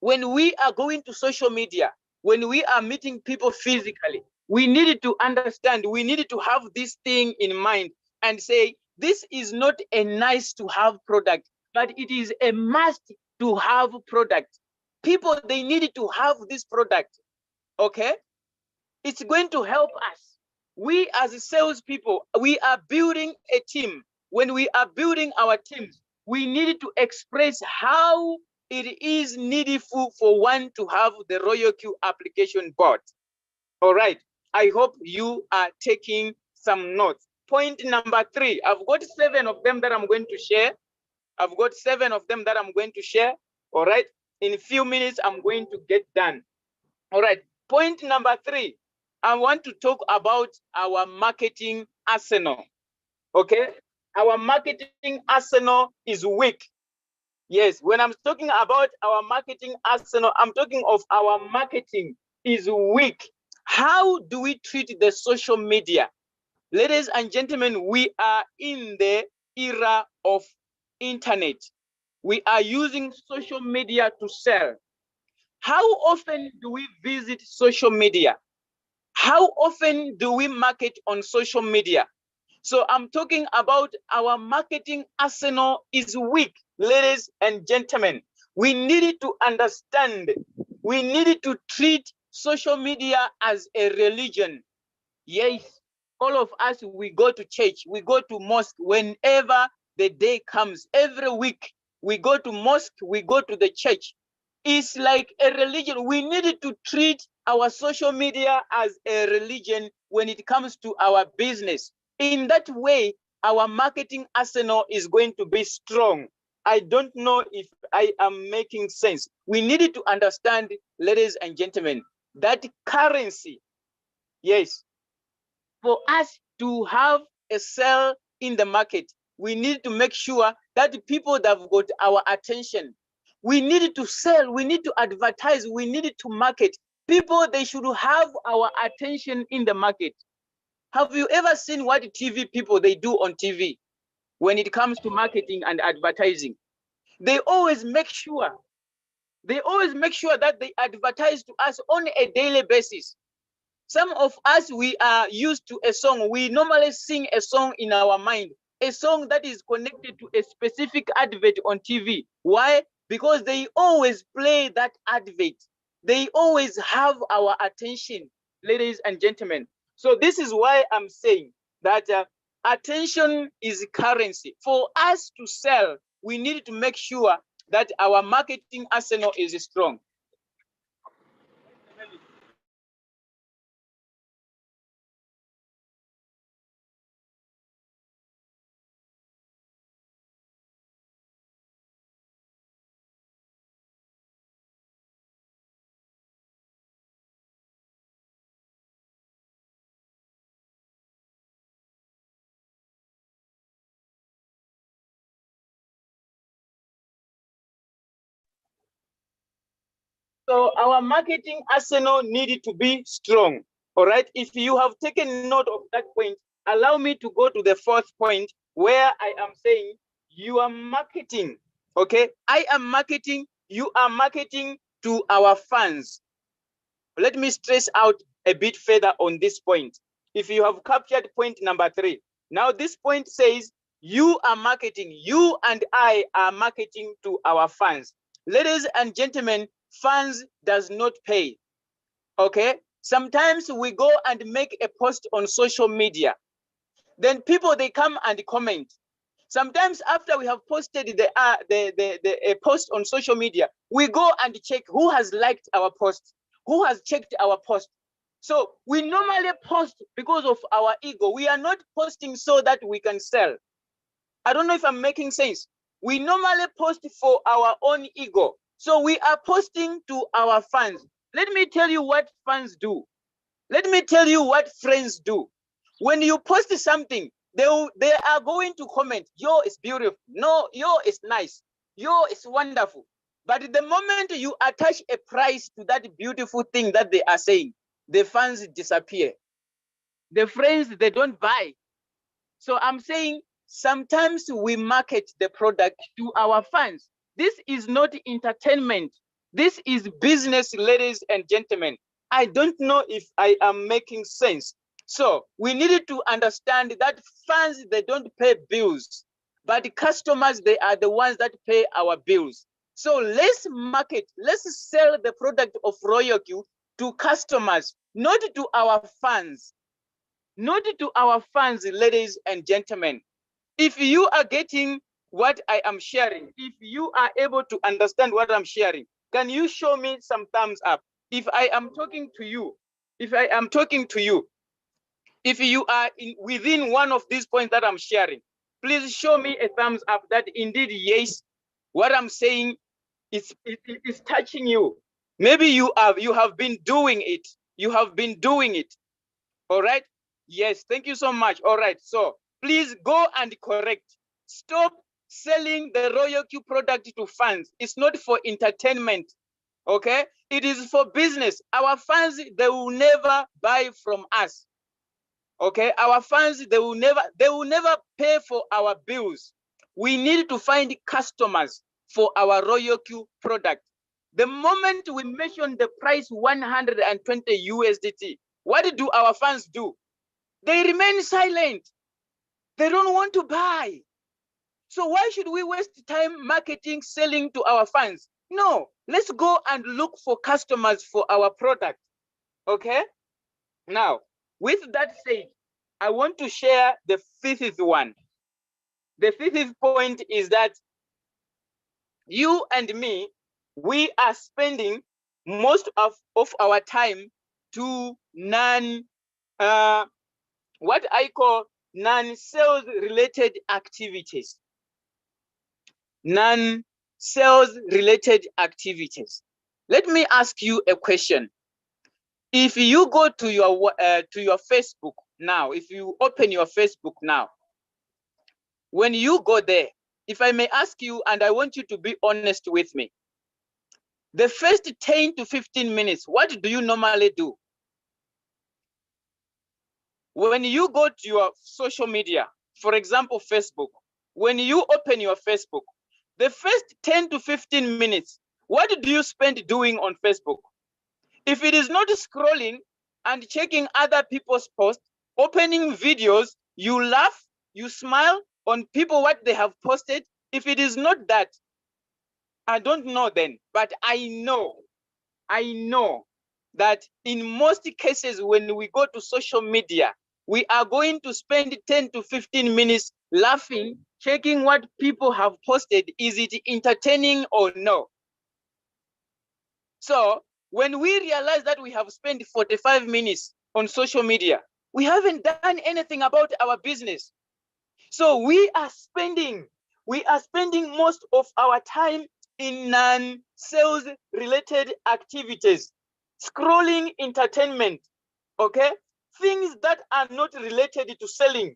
When we are going to social media, when we are meeting people physically, we needed to understand, we needed to have this thing in mind and say, this is not a nice to have product, but it is a must to have product. People, they needed to have this product. Okay? It's going to help us. We as salespeople, we are building a team. When we are building our teams, we needed to express how it is needful for one to have the Royalq application bought. All right. I hope you are taking some notes. Point number 3. I've got 7 of them that I'm going to share. I've got 7 of them that I'm going to share. All right. In a few minutes, I'm going to get done. All right. Point number 3. I want to talk about our marketing arsenal. Okay, our marketing arsenal is weak. Yes, when I'm talking about our marketing arsenal, I'm talking of our marketing is weak. How do we treat the social media? Ladies and gentlemen, we are in the era of internet. We are using social media to sell. How often do we visit social media? How often do we market on social media? So I'm talking about our marketing arsenal is weak, ladies and gentlemen. We needed to understand, we needed to treat social media as a religion. Yes, all of us, we go to church, we go to mosque whenever the day comes. Every week, we go to mosque, we go to the church. It's like a religion. We needed to treat our social media as a religion when it comes to our business. In that way, our marketing arsenal is going to be strong. I don't know if I am making sense. We needed to understand, ladies and gentlemen, that currency, yes, for us to have a sell in the market, we need to make sure that the people that have got our attention, we need to sell, we need to advertise, we need to market. People, they should have our attention in the market. Have you ever seen what TV people they do on TV when it comes to marketing and advertising? They always make sure that they advertise to us on a daily basis. Some of us, we are used to a song. We normally sing a song in our mind, a song that is connected to a specific advert on TV. Why? Because they always play that advert. They always have our attention, ladies and gentlemen. So this is why I'm saying that attention is currency. For us to sell, we need to make sure that our marketing arsenal is strong. So our marketing arsenal needed to be strong. All right. If you have taken note of that point, allow me to go to the fourth point where I am saying you are marketing. Okay. I am marketing. You are marketing to our fans. Let me stress out a bit further on this point. If you have captured point number 3, now this point says you are marketing. You and I are marketing to our fans. Ladies and gentlemen, fans does not pay. Okay, sometimes we go and make a post on social media, then people, they come and comment. Sometimes after we have posted a post on social media, we go and check who has liked our post, who has checked our post. So we normally post because of our ego. We are not posting so that we can sell. I don't know if I'm making sense. We normally post for our own ego. So we are posting to our fans. Let me tell you what fans do. Let me tell you what friends do. When you post something, they are going to comment, yo, it's beautiful. No, yo, it's nice. Yo, it's wonderful. But the moment you attach a price to that beautiful thing that they are saying, the fans disappear. The friends, they don't buy. So I'm saying sometimes we market the product to our fans. This is not entertainment. This is business, ladies and gentlemen. I don't know if I am making sense. So we needed to understand that fans, they don't pay bills, but customers, they are the ones that pay our bills. So let's market, let's sell the product of Royalq to customers, not to our fans. Not to our fans, ladies and gentlemen. If you are getting what I am sharing, if you are able to understand what I'm sharing, can you show me some thumbs up? If I am talking to you, if you are within one of these points that I'm sharing, please show me a thumbs up that indeed, yes, what I'm saying is touching you. Maybe you have been doing it. You have been doing it. All right. Yes, thank you so much. All right. So please go and correct. Stop selling the Royalq product to fans. It's not for entertainment. Okay. It is for business. Our fans, they will never buy from us. Okay. Our fans, they will never pay for our bills. We need to find customers for our Royalq product. The moment we mention the price 120 USDT, what do our fans do? They remain silent. They don't want to buy. So why should we waste time marketing, selling to our fans? No, let's go and look for customers for our product. Okay? Now, with that said, I want to share the fifth one. The fifth point is that you and me, we are spending most of our time to what I call non-sales related activities. Non-sales related activities. Let me ask you a question. If you go to your Facebook now, if you open your Facebook now, when you go there, if I may ask you, and I want you to be honest with me, the first 10 to 15 minutes, what do you normally do? When you go to your social media, for example, Facebook, when you open your Facebook, the first 10 to 15 minutes, what do you spend doing on Facebook? If it is not scrolling and checking other people's posts, opening videos, you laugh, you smile on people, what they have posted. If it is not that, I don't know then, but I know that in most cases, when we go to social media, we are going to spend 10 to 15 minutes laughing, checking what people have posted. Is it entertaining or no? So when we realize that we have spent 45 minutes on social media, we haven't done anything about our business. So we are spending most of our time in non-sales related activities, scrolling entertainment, okay? Things that are not related to selling.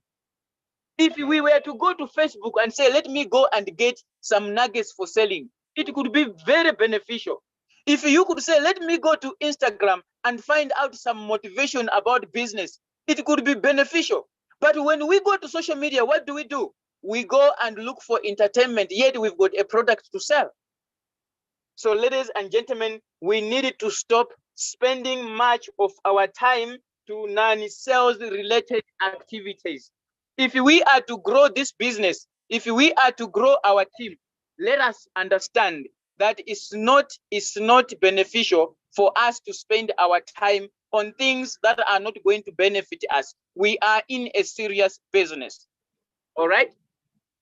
If we were to go to Facebook and say, let me go and get some nuggets for selling, it could be very beneficial. If you could say, let me go to Instagram and find out some motivation about business, it could be beneficial. But when we go to social media, what do? We go and look for entertainment, yet we've got a product to sell. So ladies and gentlemen, we needed to stop spending much of our time to non-sales related activities. If we are to grow this business, if we are to grow our team, let us understand that it's not beneficial for us to spend our time on things that are not going to benefit us. We are in a serious business. All right?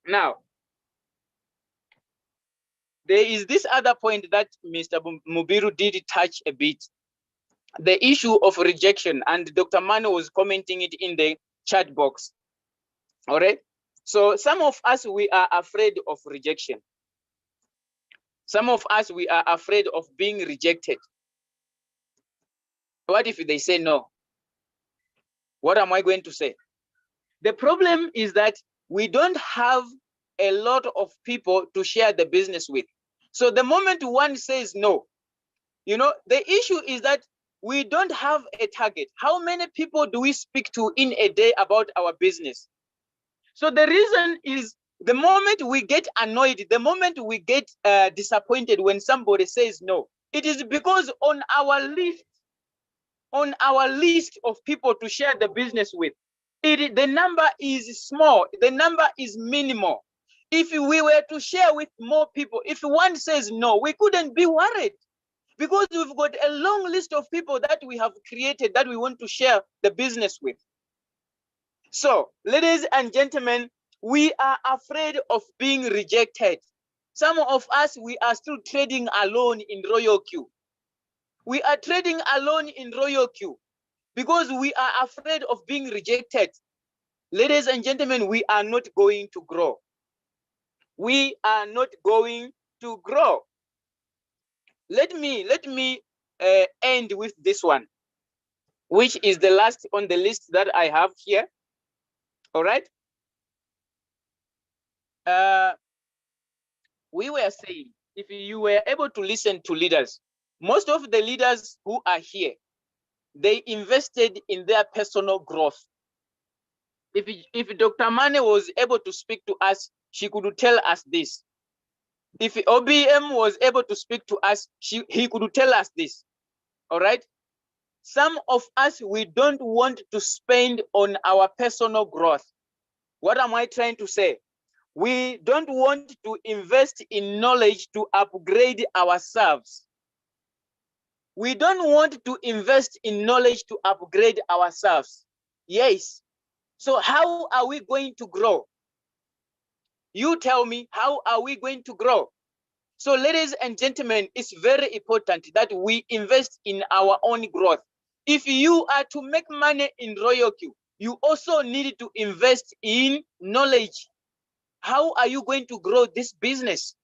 Now, there is this other point that Mr. Mubiru did touch a bit, the issue of rejection, and Dr. Mano was commenting it in the chat box. All right? So some of us, we are afraid of rejection. Some of us, we are afraid of being rejected. What if they say no? What am I going to say? The problem is that we don't have a lot of people to share the business with. So the moment one says no, you know, the issue is that we don't have a target. How many people do we speak to in a day about our business? So the reason is, the moment we get annoyed, the moment we get disappointed when somebody says no, it is because on our list of people to share the business with, the number is small, the number is minimal. If we were to share with more people, if one says no, we couldn't be worried, because we've got a long list of people that we have created that we want to share the business with. So, ladies and gentlemen, we are afraid of being rejected. Some of us, we are still trading alone in Royalq. We are trading alone in Royalq because we are afraid of being rejected. Ladies and gentlemen, we are not going to grow. We are not going to grow. Let me end with this one. which is the last on the list that I have here. All right. We were saying, if you were able to listen to leaders, most of the leaders who are here, they invested in their personal growth. If Dr. Mane was able to speak to us, she could tell us this. If OBM was able to speak to us, he could tell us this. All right. Some of us, we don't want to spend on our personal growth. What am I trying to say? We don't want to invest in knowledge to upgrade ourselves. We don't want to invest in knowledge to upgrade ourselves. Yes. So how are we going to grow? You tell me, how are we going to grow? So ladies and gentlemen, it's very important that we invest in our own growth. If you are to make money in Royalq, you also need to invest in knowledge. How are you going to grow this business?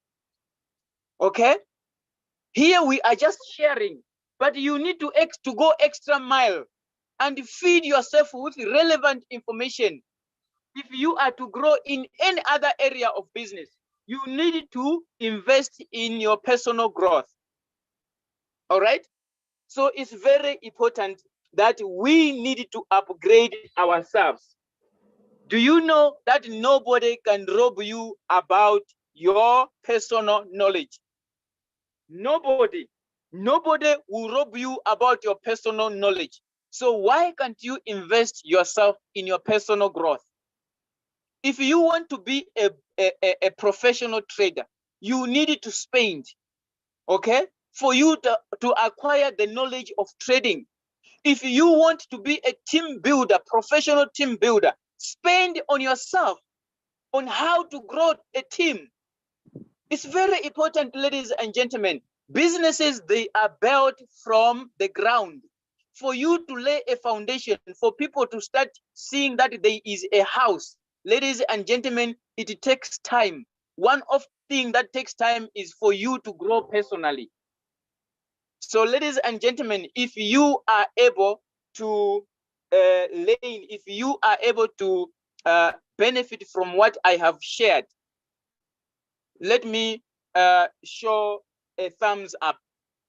Okay? Here we are just sharing, but you need to go extra mile and feed yourself with relevant information. If you are to grow in any other area of business, you need to invest in your personal growth. All right? So it's very important that we need to upgrade ourselves. Do you know that nobody can rob you about your personal knowledge? Nobody will rob you about your personal knowledge. So why can't you invest yourself in your personal growth? If you want to be a professional trader, you need to spend, okay, for you to acquire the knowledge of trading. If you want to be a team builder, professional team builder, spend on yourself, on how to grow a team. It's very important, ladies and gentlemen. Businesses, they are built from the ground. For you to lay a foundation, for people to start seeing that there is a house, ladies and gentlemen, it takes time. One of the things that takes time is for you to grow personally. So ladies and gentlemen, if you are able to if you are able to benefit from what I have shared, let me show a thumbs up.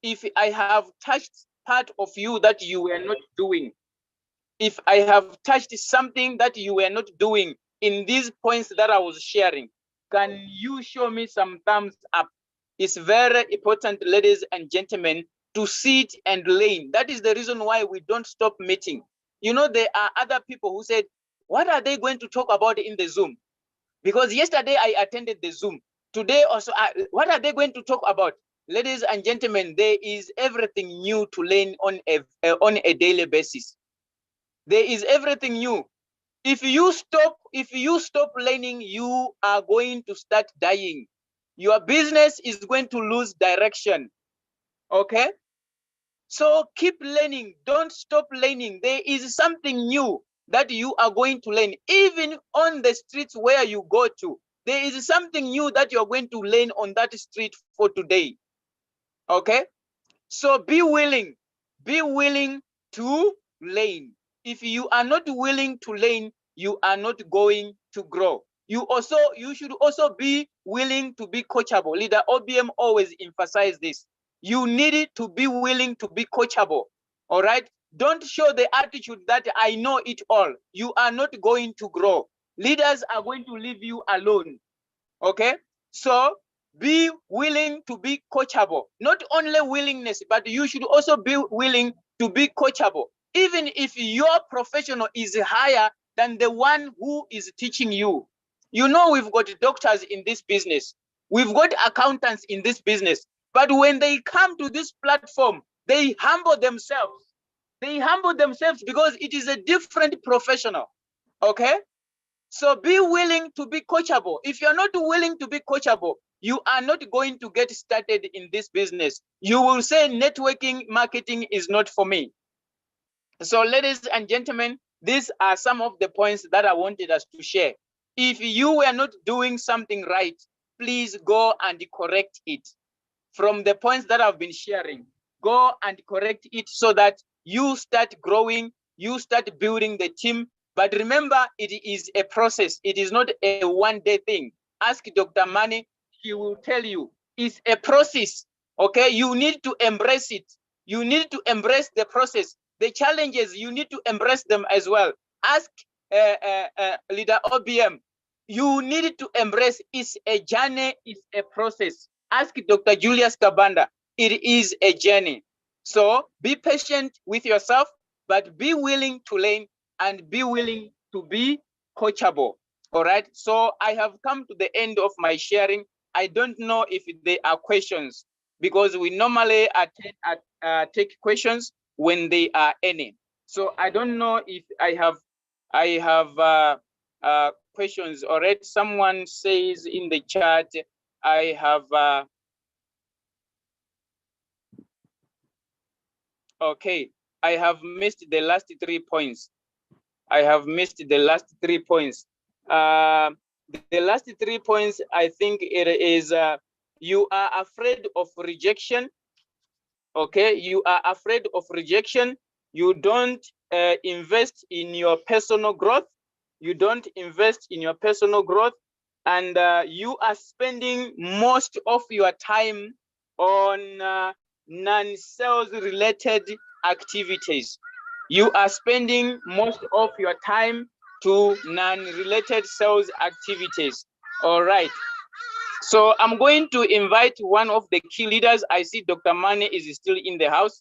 If I have touched part of you that you were not doing, if I have touched something that you were not doing in these points that I was sharing, can you show me some thumbs up? It's very important, ladies and gentlemen, to sit and learn. That is the reason why we don't stop meeting. You know, there are other people who said, what are they going to talk about in the Zoom? Because yesterday I attended the Zoom. Today also, what are they going to talk about? Ladies and gentlemen, there is everything new to learn on a daily basis. There is everything new. If you stop learning, you are going to start dying. Your business is going to lose direction. Okay? So keep learning. Don't stop learning. There is something new that you are going to learn. Even on the streets where you go to, there is something new that you're going to learn on that street for today. Okay? So be willing to learn. If you are not willing to learn, you are not going to grow. You should also be willing to be coachable. Leader OBM always emphasize this. You need to be willing to be coachable. All right? Don't show the attitude that I know it all. You are not going to grow. Leaders are going to leave you alone. Okay? So be willing to be coachable. Not only willingness, but you should also be willing to be coachable. Even if your professional is higher than the one who is teaching you. You know, we've got doctors in this business. We've got accountants in this business. But when they come to this platform, they humble themselves. They humble themselves because it is a different professional. Okay? So be willing to be coachable. If you're not willing to be coachable, you are not going to get started in this business. You will say networking marketing is not for me. So ladies and gentlemen, these are some of the points that I wanted us to share. If you were not doing something right, please go and correct it. From the points that I've been sharing, go and correct it so that you start growing, you start building the team. But remember, it is a process. It is not a one-day thing. Ask Dr. Mani, he will tell you it's a process. Okay, you need to embrace it. You need to embrace the process. The challenges, you need to embrace them as well. Ask leader OBM, you need to embrace it's a journey, it's a process. Ask Dr. Julius Kabanda, it is a journey. So be patient with yourself, but be willing to learn and be willing to be coachable. All right. So I have come to the end of my sharing. I don't know if there are questions, because we normally take questions when there are any. So I don't know if I have questions already. Someone says in the chat, I have. Okay, I have missed the last 3 points. I have missed the last 3 points. The last 3 points, I think it is you are afraid of rejection. Okay, you are afraid of rejection. You don't invest in your personal growth. You don't invest in your personal growth, and you are spending most of your time on non-sales related activities. You are spending most of your time to non-related sales activities. All right. So I'm going to invite one of the key leaders. I see Dr. Mani is still in the house.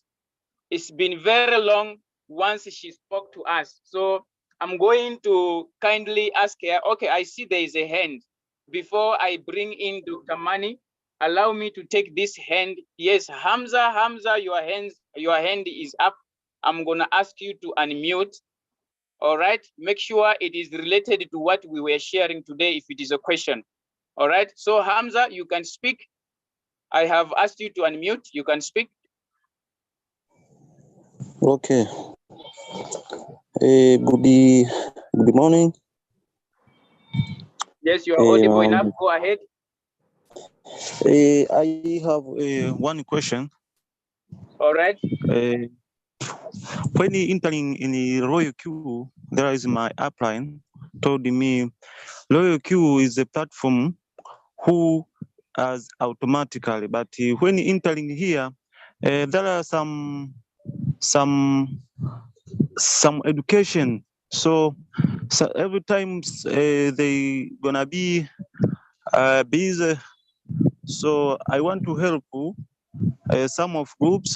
It's been very long once she spoke to us. So I'm going to kindly ask her, okay, I see there is a hand. Before I bring in Dr. Mani, allow me to take this hand. Yes, Hamza, your hand is up. I'm gonna ask you to unmute. All right, make sure it is related to what we were sharing today if it is a question. All right, so Hamza, you can speak. I have asked you to unmute, you can speak. Okay. Good morning. Yes, you are audible enough. Go ahead. I have one question. All right. When entering in the Royalq, there is my upline told me Royalq is a platform who has automatically, but when entering here, there are some education. So every time they gonna be busy. So I want to help some of groups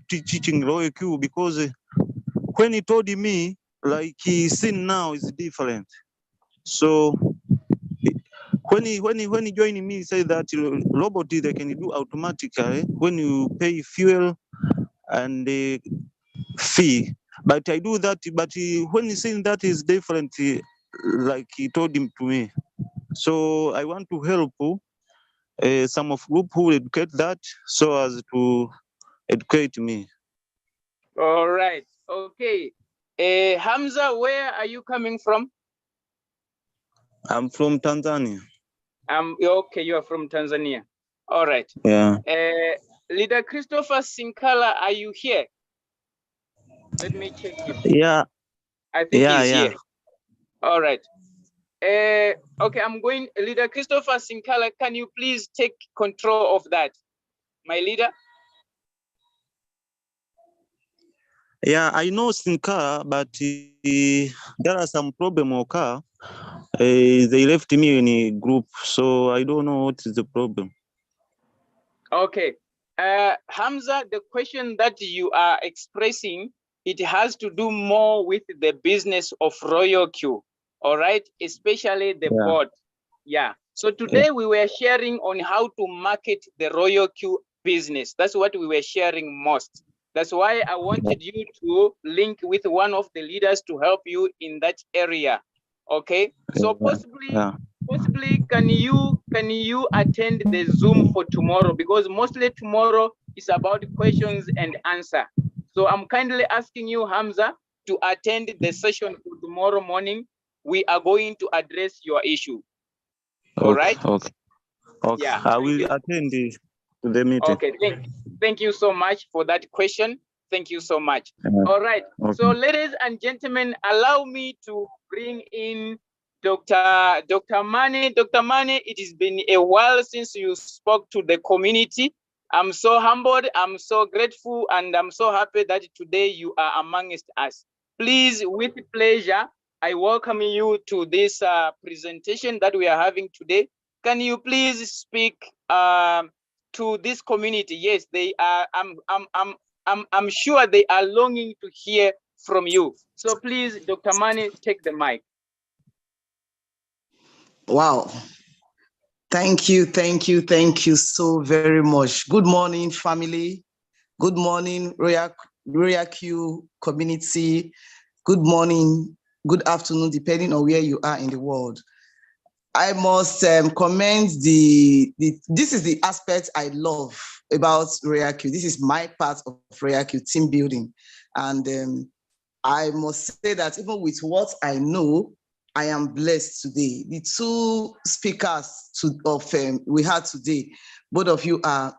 teaching Royalq, because when he told me, like he seen now is different. So when he joined me, he said that robot they can do automatically when you pay fuel and the fee. But I do that, but when he seen that is different, like he told him to me. So I want to help some of group who educate that so as to educate me. All right. Okay. Hamza, where are you coming from? I'm from Tanzania. Okay, you are from Tanzania. All right. Yeah. Leader Christopher Sinkala, are you here? Let me check him. Yeah. I think he's here. All right. Okay, I'm going. Leader Christopher Sinkala, can you please take control of that? My leader? Yeah, I know Sinkala, but there are some problem with car. They left me in a group, so I don't know what is the problem. Okay. Hamza, the question that you are expressing, it has to do more with the business of Royalq, all right? Especially the board. Yeah. So today we were sharing on how to market the Royalq business. That's what we were sharing most. That's why I wanted you to link with one of the leaders to help you in that area. Okay. So possibly can you attend the Zoom for tomorrow, because mostly tomorrow is about questions and answer. So I'm kindly asking you, Hamza, to attend the session for tomorrow morning. We are going to address your issue. All right. Okay. Yeah. I will attend the meeting. Okay. Thank you so much for that question. Thank you so much. All right. Okay. So ladies and gentlemen, allow me to bring in Dr. Mane. Dr. Mane, it has been a while since you spoke to the community. I'm so humbled, I'm so grateful, and I'm so happy that today you are amongst us. Please, with pleasure, I welcome you to this presentation that we are having today. Can you please speak to this community? Yes, they are. I'm sure they are longing to hear from you. So please, Dr. Mane, take the mic. Wow. Thank you so very much. Good morning, family. Good morning, Royalq community. Good morning, good afternoon, depending on where you are in the world. I must commend this is the aspect I love about Royalq. This is my part of Royalq, team building. And I must say that even with what I know, I am blessed today. The two speakers we had today, both of you are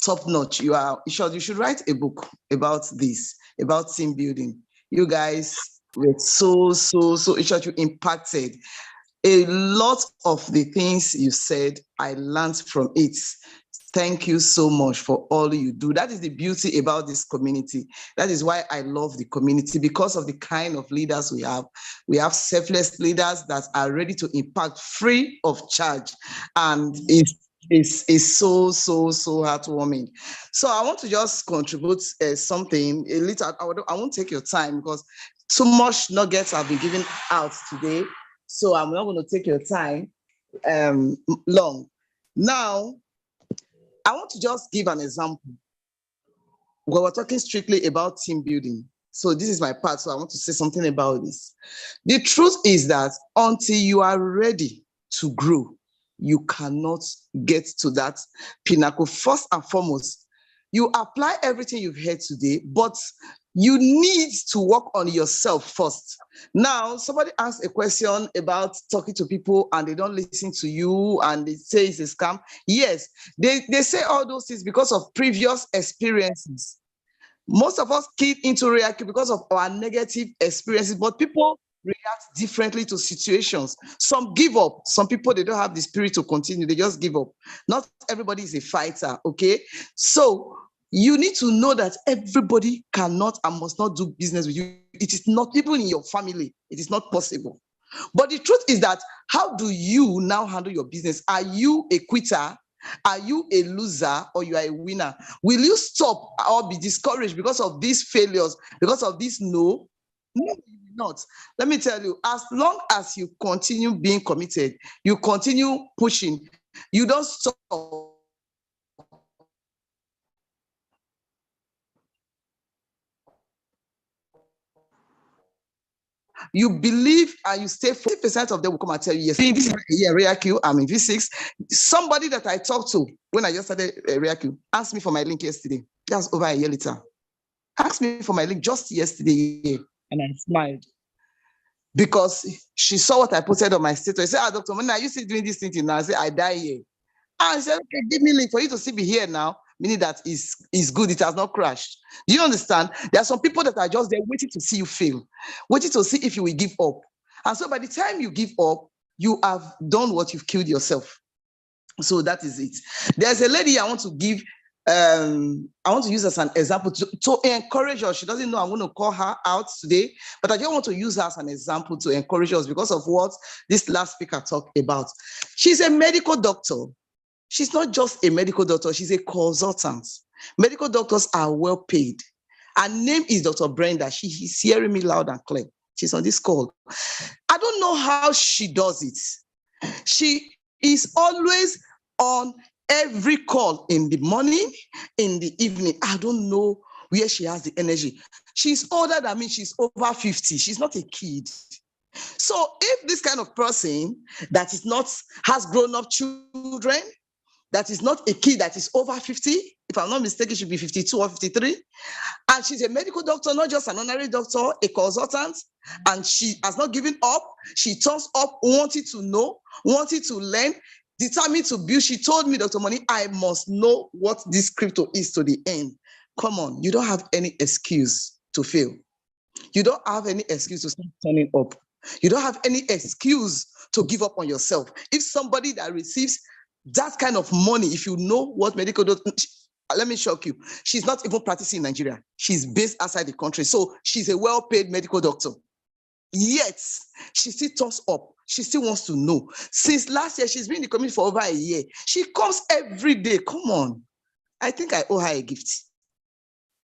top notch. You should write a book about this, about team building. You guys were so you impacted. A lot of the things you said, I learned from it. Thank you so much for all you do. That is the beauty about this community. That is why I love the community, because of the kind of leaders we have. We have selfless leaders that are ready to impact free of charge. And it's so heartwarming. So I want to just contribute something a little. I won't take your time because too much nuggets have been given out today. So I'm not going to take your time long. Now, I want to just give an example. We're talking strictly about team building. So this is my part. So I want to say something about this. The truth is that until you are ready to grow, you cannot get to that pinnacle. First and foremost, you apply everything you've heard today, but you need to work on yourself first. Now, somebody asked a question about talking to people and they don't listen to you and they say it's a scam. Yes, they say all those things because of previous experiences. Most of us keyed into Royalq because of our negative experiences, but people react differently to situations. Some give up. Some people, they don't have the spirit to continue. They just give up. Not everybody is a fighter, okay? So you need to know that everybody cannot and must not do business with you. It is not, even in your family, it is not possible. But the truth is that, how do you now handle your business? Are you a quitter? Are you a loser, or you are a winner? Will you stop or be discouraged because of these failures, because of this no? No, you will not. Let me tell you, as long as you continue being committed, you continue pushing, you don't stop. You believe and you stay. 40% of them will come and tell you, yes, this is Royalq, I'm in V6. Somebody that I talked to when I just started Royalq asked me for my link yesterday. That's over a year later. Asked me for my link just yesterday, and I smiled because she saw what I posted on my status. I said, Dr. Mona, are you still doing this thing now? I said, I die here. And I said, okay, give me a link for you to still be here now, meaning that is good, it has not crashed. Do you understand? There are some people that are just there waiting to see you fail, waiting to see if you will give up. And so by the time you give up, you have done what you've killed yourself. So that is it. There's a lady I want to give, I want to use as an example to encourage her. She doesn't know I'm going to call her out today, but I just want to use her as an example to encourage us because of what this last speaker talked about. She's a medical doctor. She's not just a medical doctor, she's a consultant. Medical doctors are well paid. Her name is Dr. Brenda. She is hearing me loud and clear. She's on this call. I don't know how she does it. She is always on every call in the morning, in the evening. I don't know where she has the energy. She's older than me. She's over 50. She's not a kid. So if this kind of person that is not, has grown up children, that is not a kid that is over 50, if I'm not mistaken, should be 52 or 53. And she's a medical doctor, not just an honorary doctor, a consultant, and she has not given up. She turns up, wanting to know, wanting to learn, determined to build. She told me, Dr. Moni, I must know what this crypto is to the end. come on, you don't have any excuse to fail. You don't have any excuse to start turning up. You don't have any excuse to give up on yourself. If somebody that receives that kind of money, if you know what medical doctor, let me shock you, she's not even practicing in Nigeria. She's based outside the country. So she's a well-paid medical doctor. Yet, she still turns up. She still wants to know. Since last year, she's been in the community for over a year. She comes every day. Come on. I think I owe her a gift.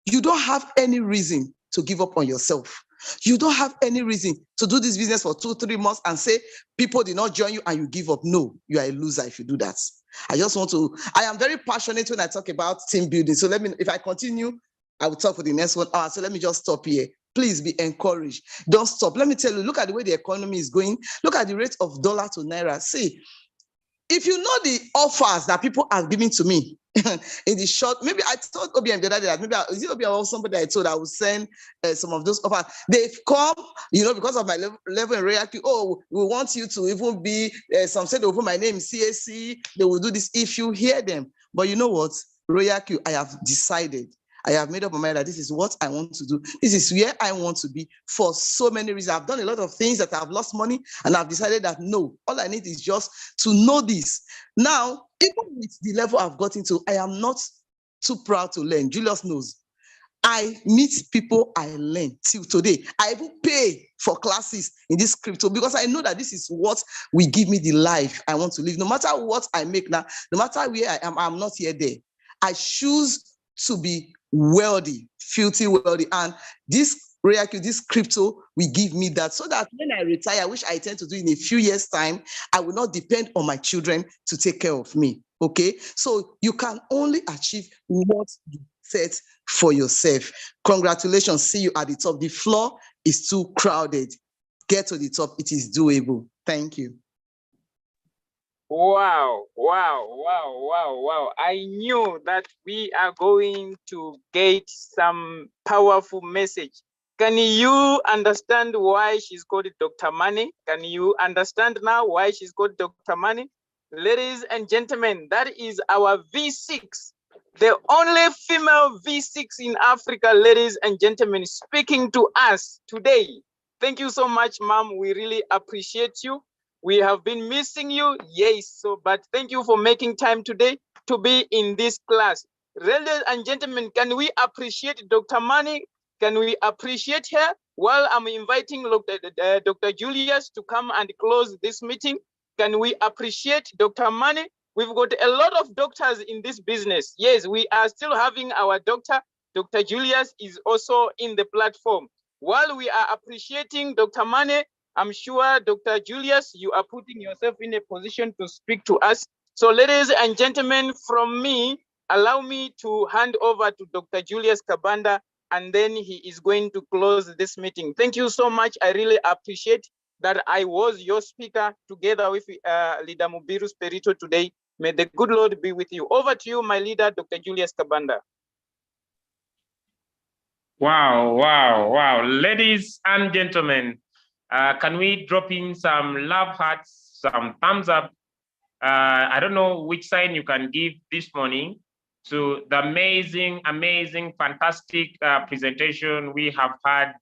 You don't have any reason to give up on yourself. You don't have any reason to do this business for 2-3 months and say people did not join you and you give up. No, you are a loser if you do that. I am very passionate when I talk about team building. So if I continue, I will talk for the next 1 hour. So let me just stop here. Please be encouraged. Don't stop. Let me tell you, look at the way the economy is going. Look at the rate of dollar to naira. See, if you know the offers that people are giving to me in the short, maybe I told OBM the other day that maybe is it OBM or somebody I told I would send some of those offers. They've come, because of my level in Royalq. Oh, we want you to even be, some said over my name, CAC, they will do this if you hear them. But you know what? Royalq, I have decided. I have made up my mind that this is what I want to do. This is where I want to be for so many reasons. I've done a lot of things that I've lost money, and I've decided that no, all I need is just to know this. Now, even with the level I've gotten to, I am not too proud to learn. Julius knows. I meet people I learn till today. I even pay for classes in this crypto because I know that this is what will give me the life I want to live. No matter what I make now, no matter where I am, I'm not here there. I choose to be wealthy, filthy wealthy. And this Royalq, this crypto will give me that so that when I retire, which I intend to do in a few years' time, I will not depend on my children to take care of me. Okay? So you can only achieve what you set for yourself. Congratulations. See you at the top. The floor is too crowded. Get to the top. It is doable. Thank you. Wow, wow, wow, wow, wow. I knew that we are going to get some powerful message. Can you understand why she's called Dr. Money? Can you understand now why she's called Dr. Money? Ladies and gentlemen, that is our V6, the only female V6 in Africa, ladies and gentlemen, speaking to us today. Thank you so much, ma'am. We really appreciate you. We have been missing you, yes, but thank you for making time today to be in this class. Ladies and gentlemen, can we appreciate Dr. Money? Can we appreciate her? While I'm inviting Dr. Julius to come and close this meeting, can we appreciate Dr. Money? We've got a lot of doctors in this business. Yes, we are still having our doctor. Dr. Julius is also in the platform. While we are appreciating Dr. Money, I'm sure, Dr. Julius, you are putting yourself in a position to speak to us. So ladies and gentlemen, from me, allow me to hand over to Dr. Julius Kabanda, and then he is going to close this meeting. Thank you so much. I really appreciate that I was your speaker together with Leader Mubiru Spirito today. May the good Lord be with you. Over to you, my leader, Dr. Julius Kabanda. Wow, wow, wow. Ladies and gentlemen, can we drop in some love hearts, some thumbs up? I don't know which sign you can give this morning to the amazing, amazing, fantastic presentation we have had.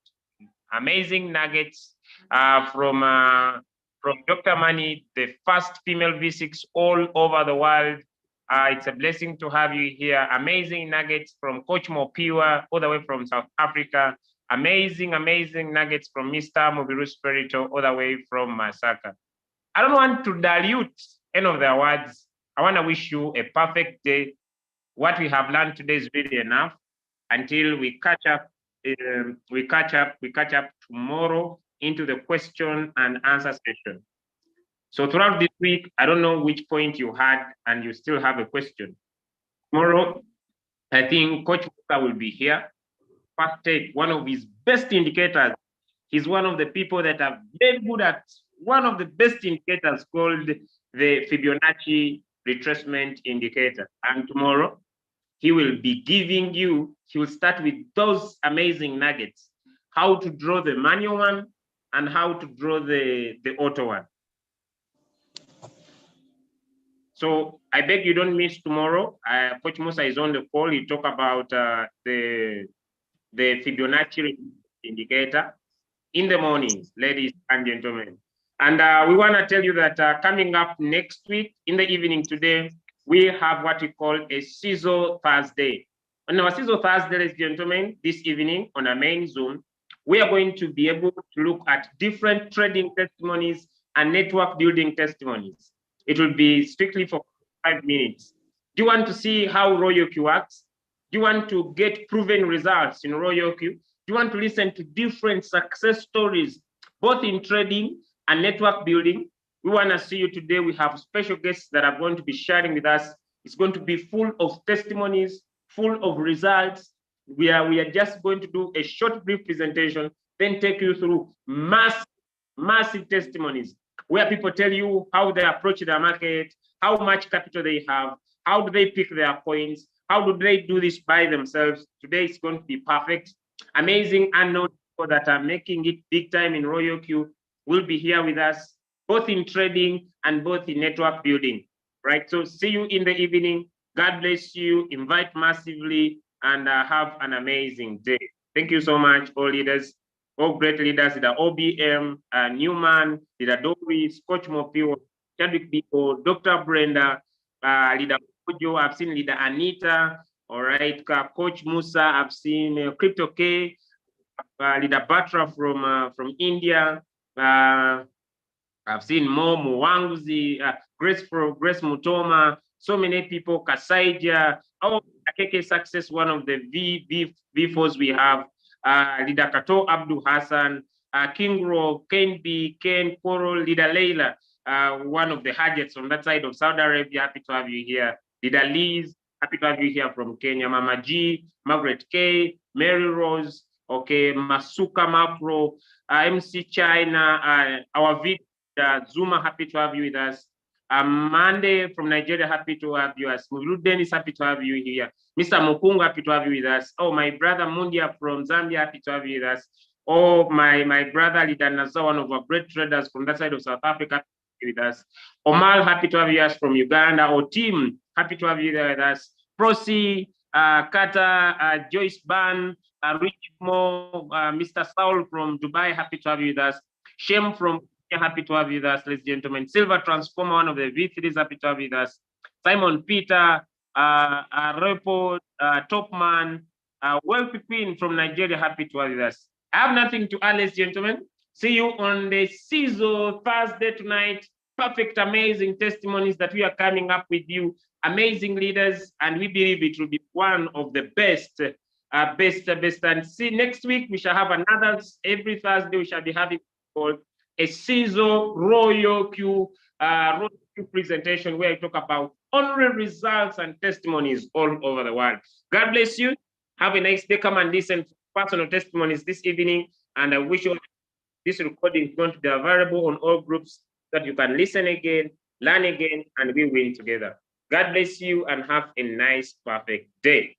Amazing nuggets from Dr. Money, the first female V6 all over the world. It's a blessing to have you here. Amazing nuggets from Coach Mopiwa, all the way from South Africa. Amazing, amazing nuggets from Mr. Mubiru Spirito, all the way from Masaka. I don't want to dilute any of their words. I want to wish you a perfect day. What we have learned today is really enough. Until we catch up, we catch up tomorrow into the question and answer session. So throughout this week, I don't know which point you had and you still have a question. Tomorrow, I think Coach Musa will be here. First take, one of his best indicators. He's one of the people that are very good at one of the best indicators called the Fibonacci retracement indicator. And tomorrow, he will be giving you, he will start with those amazing nuggets, how to draw the manual one and how to draw the auto one. So I beg you don't miss tomorrow. Coach Musa is on the call. He talk about the Fibonacci indicator in the morning, ladies and gentlemen. And we want to tell you that coming up next week in the evening today, we have what we call a CISO Thursday. On our CISO Thursday, ladies and gentlemen, this evening on our main Zoom, we are going to be able to look at different trading testimonies and network building testimonies. It will be strictly for 5 minutes. Do you want to see how Royalq works? Do you want to get proven results in Royalq? Do you want to listen to different success stories, both in trading and network building? We want to see you today. We have special guests that are going to be sharing with us. It's going to be full of testimonies, full of results. We are just going to do a short, brief presentation, then take you through massive testimonies where people tell you how they approach their market, how much capital they have, how do they pick their coins, how do they do this by themselves. Today is going to be perfect. Amazing unknown people that are making it big time in Royalq will be here with us, both in trading and both in network building, right? So see you in the evening. God bless you. Invite massively and have an amazing day. Thank you so much, all leaders, all great leaders, Leader OBM, Newman, Leader Doris, Coach Mopio, Chadwick Biko, Dr. Brenda, Leader Kojo, I've seen Leader Anita, all right, Coach Musa, I've seen Crypto K, Leader Batra from India, I've seen Mo Muwanguzi, Grace Mutoma, so many people, Kasaija, KK Success, one of the V4s we have, Leader Kato Abdul Hassan, King Ro, Ken B, Ken Koro, Leader Leila, one of the Hajjats on that side of Saudi Arabia. Happy to have you here. Leader Liz, happy to have you here from Kenya. Mama G, Margaret K, Mary Rose, okay, Masuka Macro, MC China, our Zuma, happy to have you with us. Mande from Nigeria, happy to have you. Mulu Dennis, happy to have you here. Mr. Mukungu, happy to have you with us. Oh, my brother Mundia from Zambia, happy to have you with us. Oh, my brother Leader Nazar, one of our great traders from that side of South Africa, happy to have you with us. Omal, happy to have you us from Uganda. Or Tim, happy to have you there with us. Prosi, Kata, Joyce Ban, Rich Mo, Mr. Saul from Dubai, happy to have you with us. Shem from happy to have you with us, ladies and gentlemen. Silver Transformer, one of the V3s, happy to have you with us. Simon Peter, Repo, Topman, Wealthy Queen from Nigeria, happy to have you with us. I have nothing to add, ladies and gentlemen. See you on the CISO Thursday tonight. Perfect, amazing testimonies that we are coming up with you. Amazing leaders, and we believe it will be one of the best. And see, next week we shall have another. Every Thursday we shall be having called a CISO Royalq presentation where I talk about only results and testimonies all over the world. God bless you. Have a nice day. Come and listen to personal testimonies this evening. And I wish you this recording is going to be available on all groups so that you can listen again, learn again, and we win together. God bless you and have a nice, perfect day.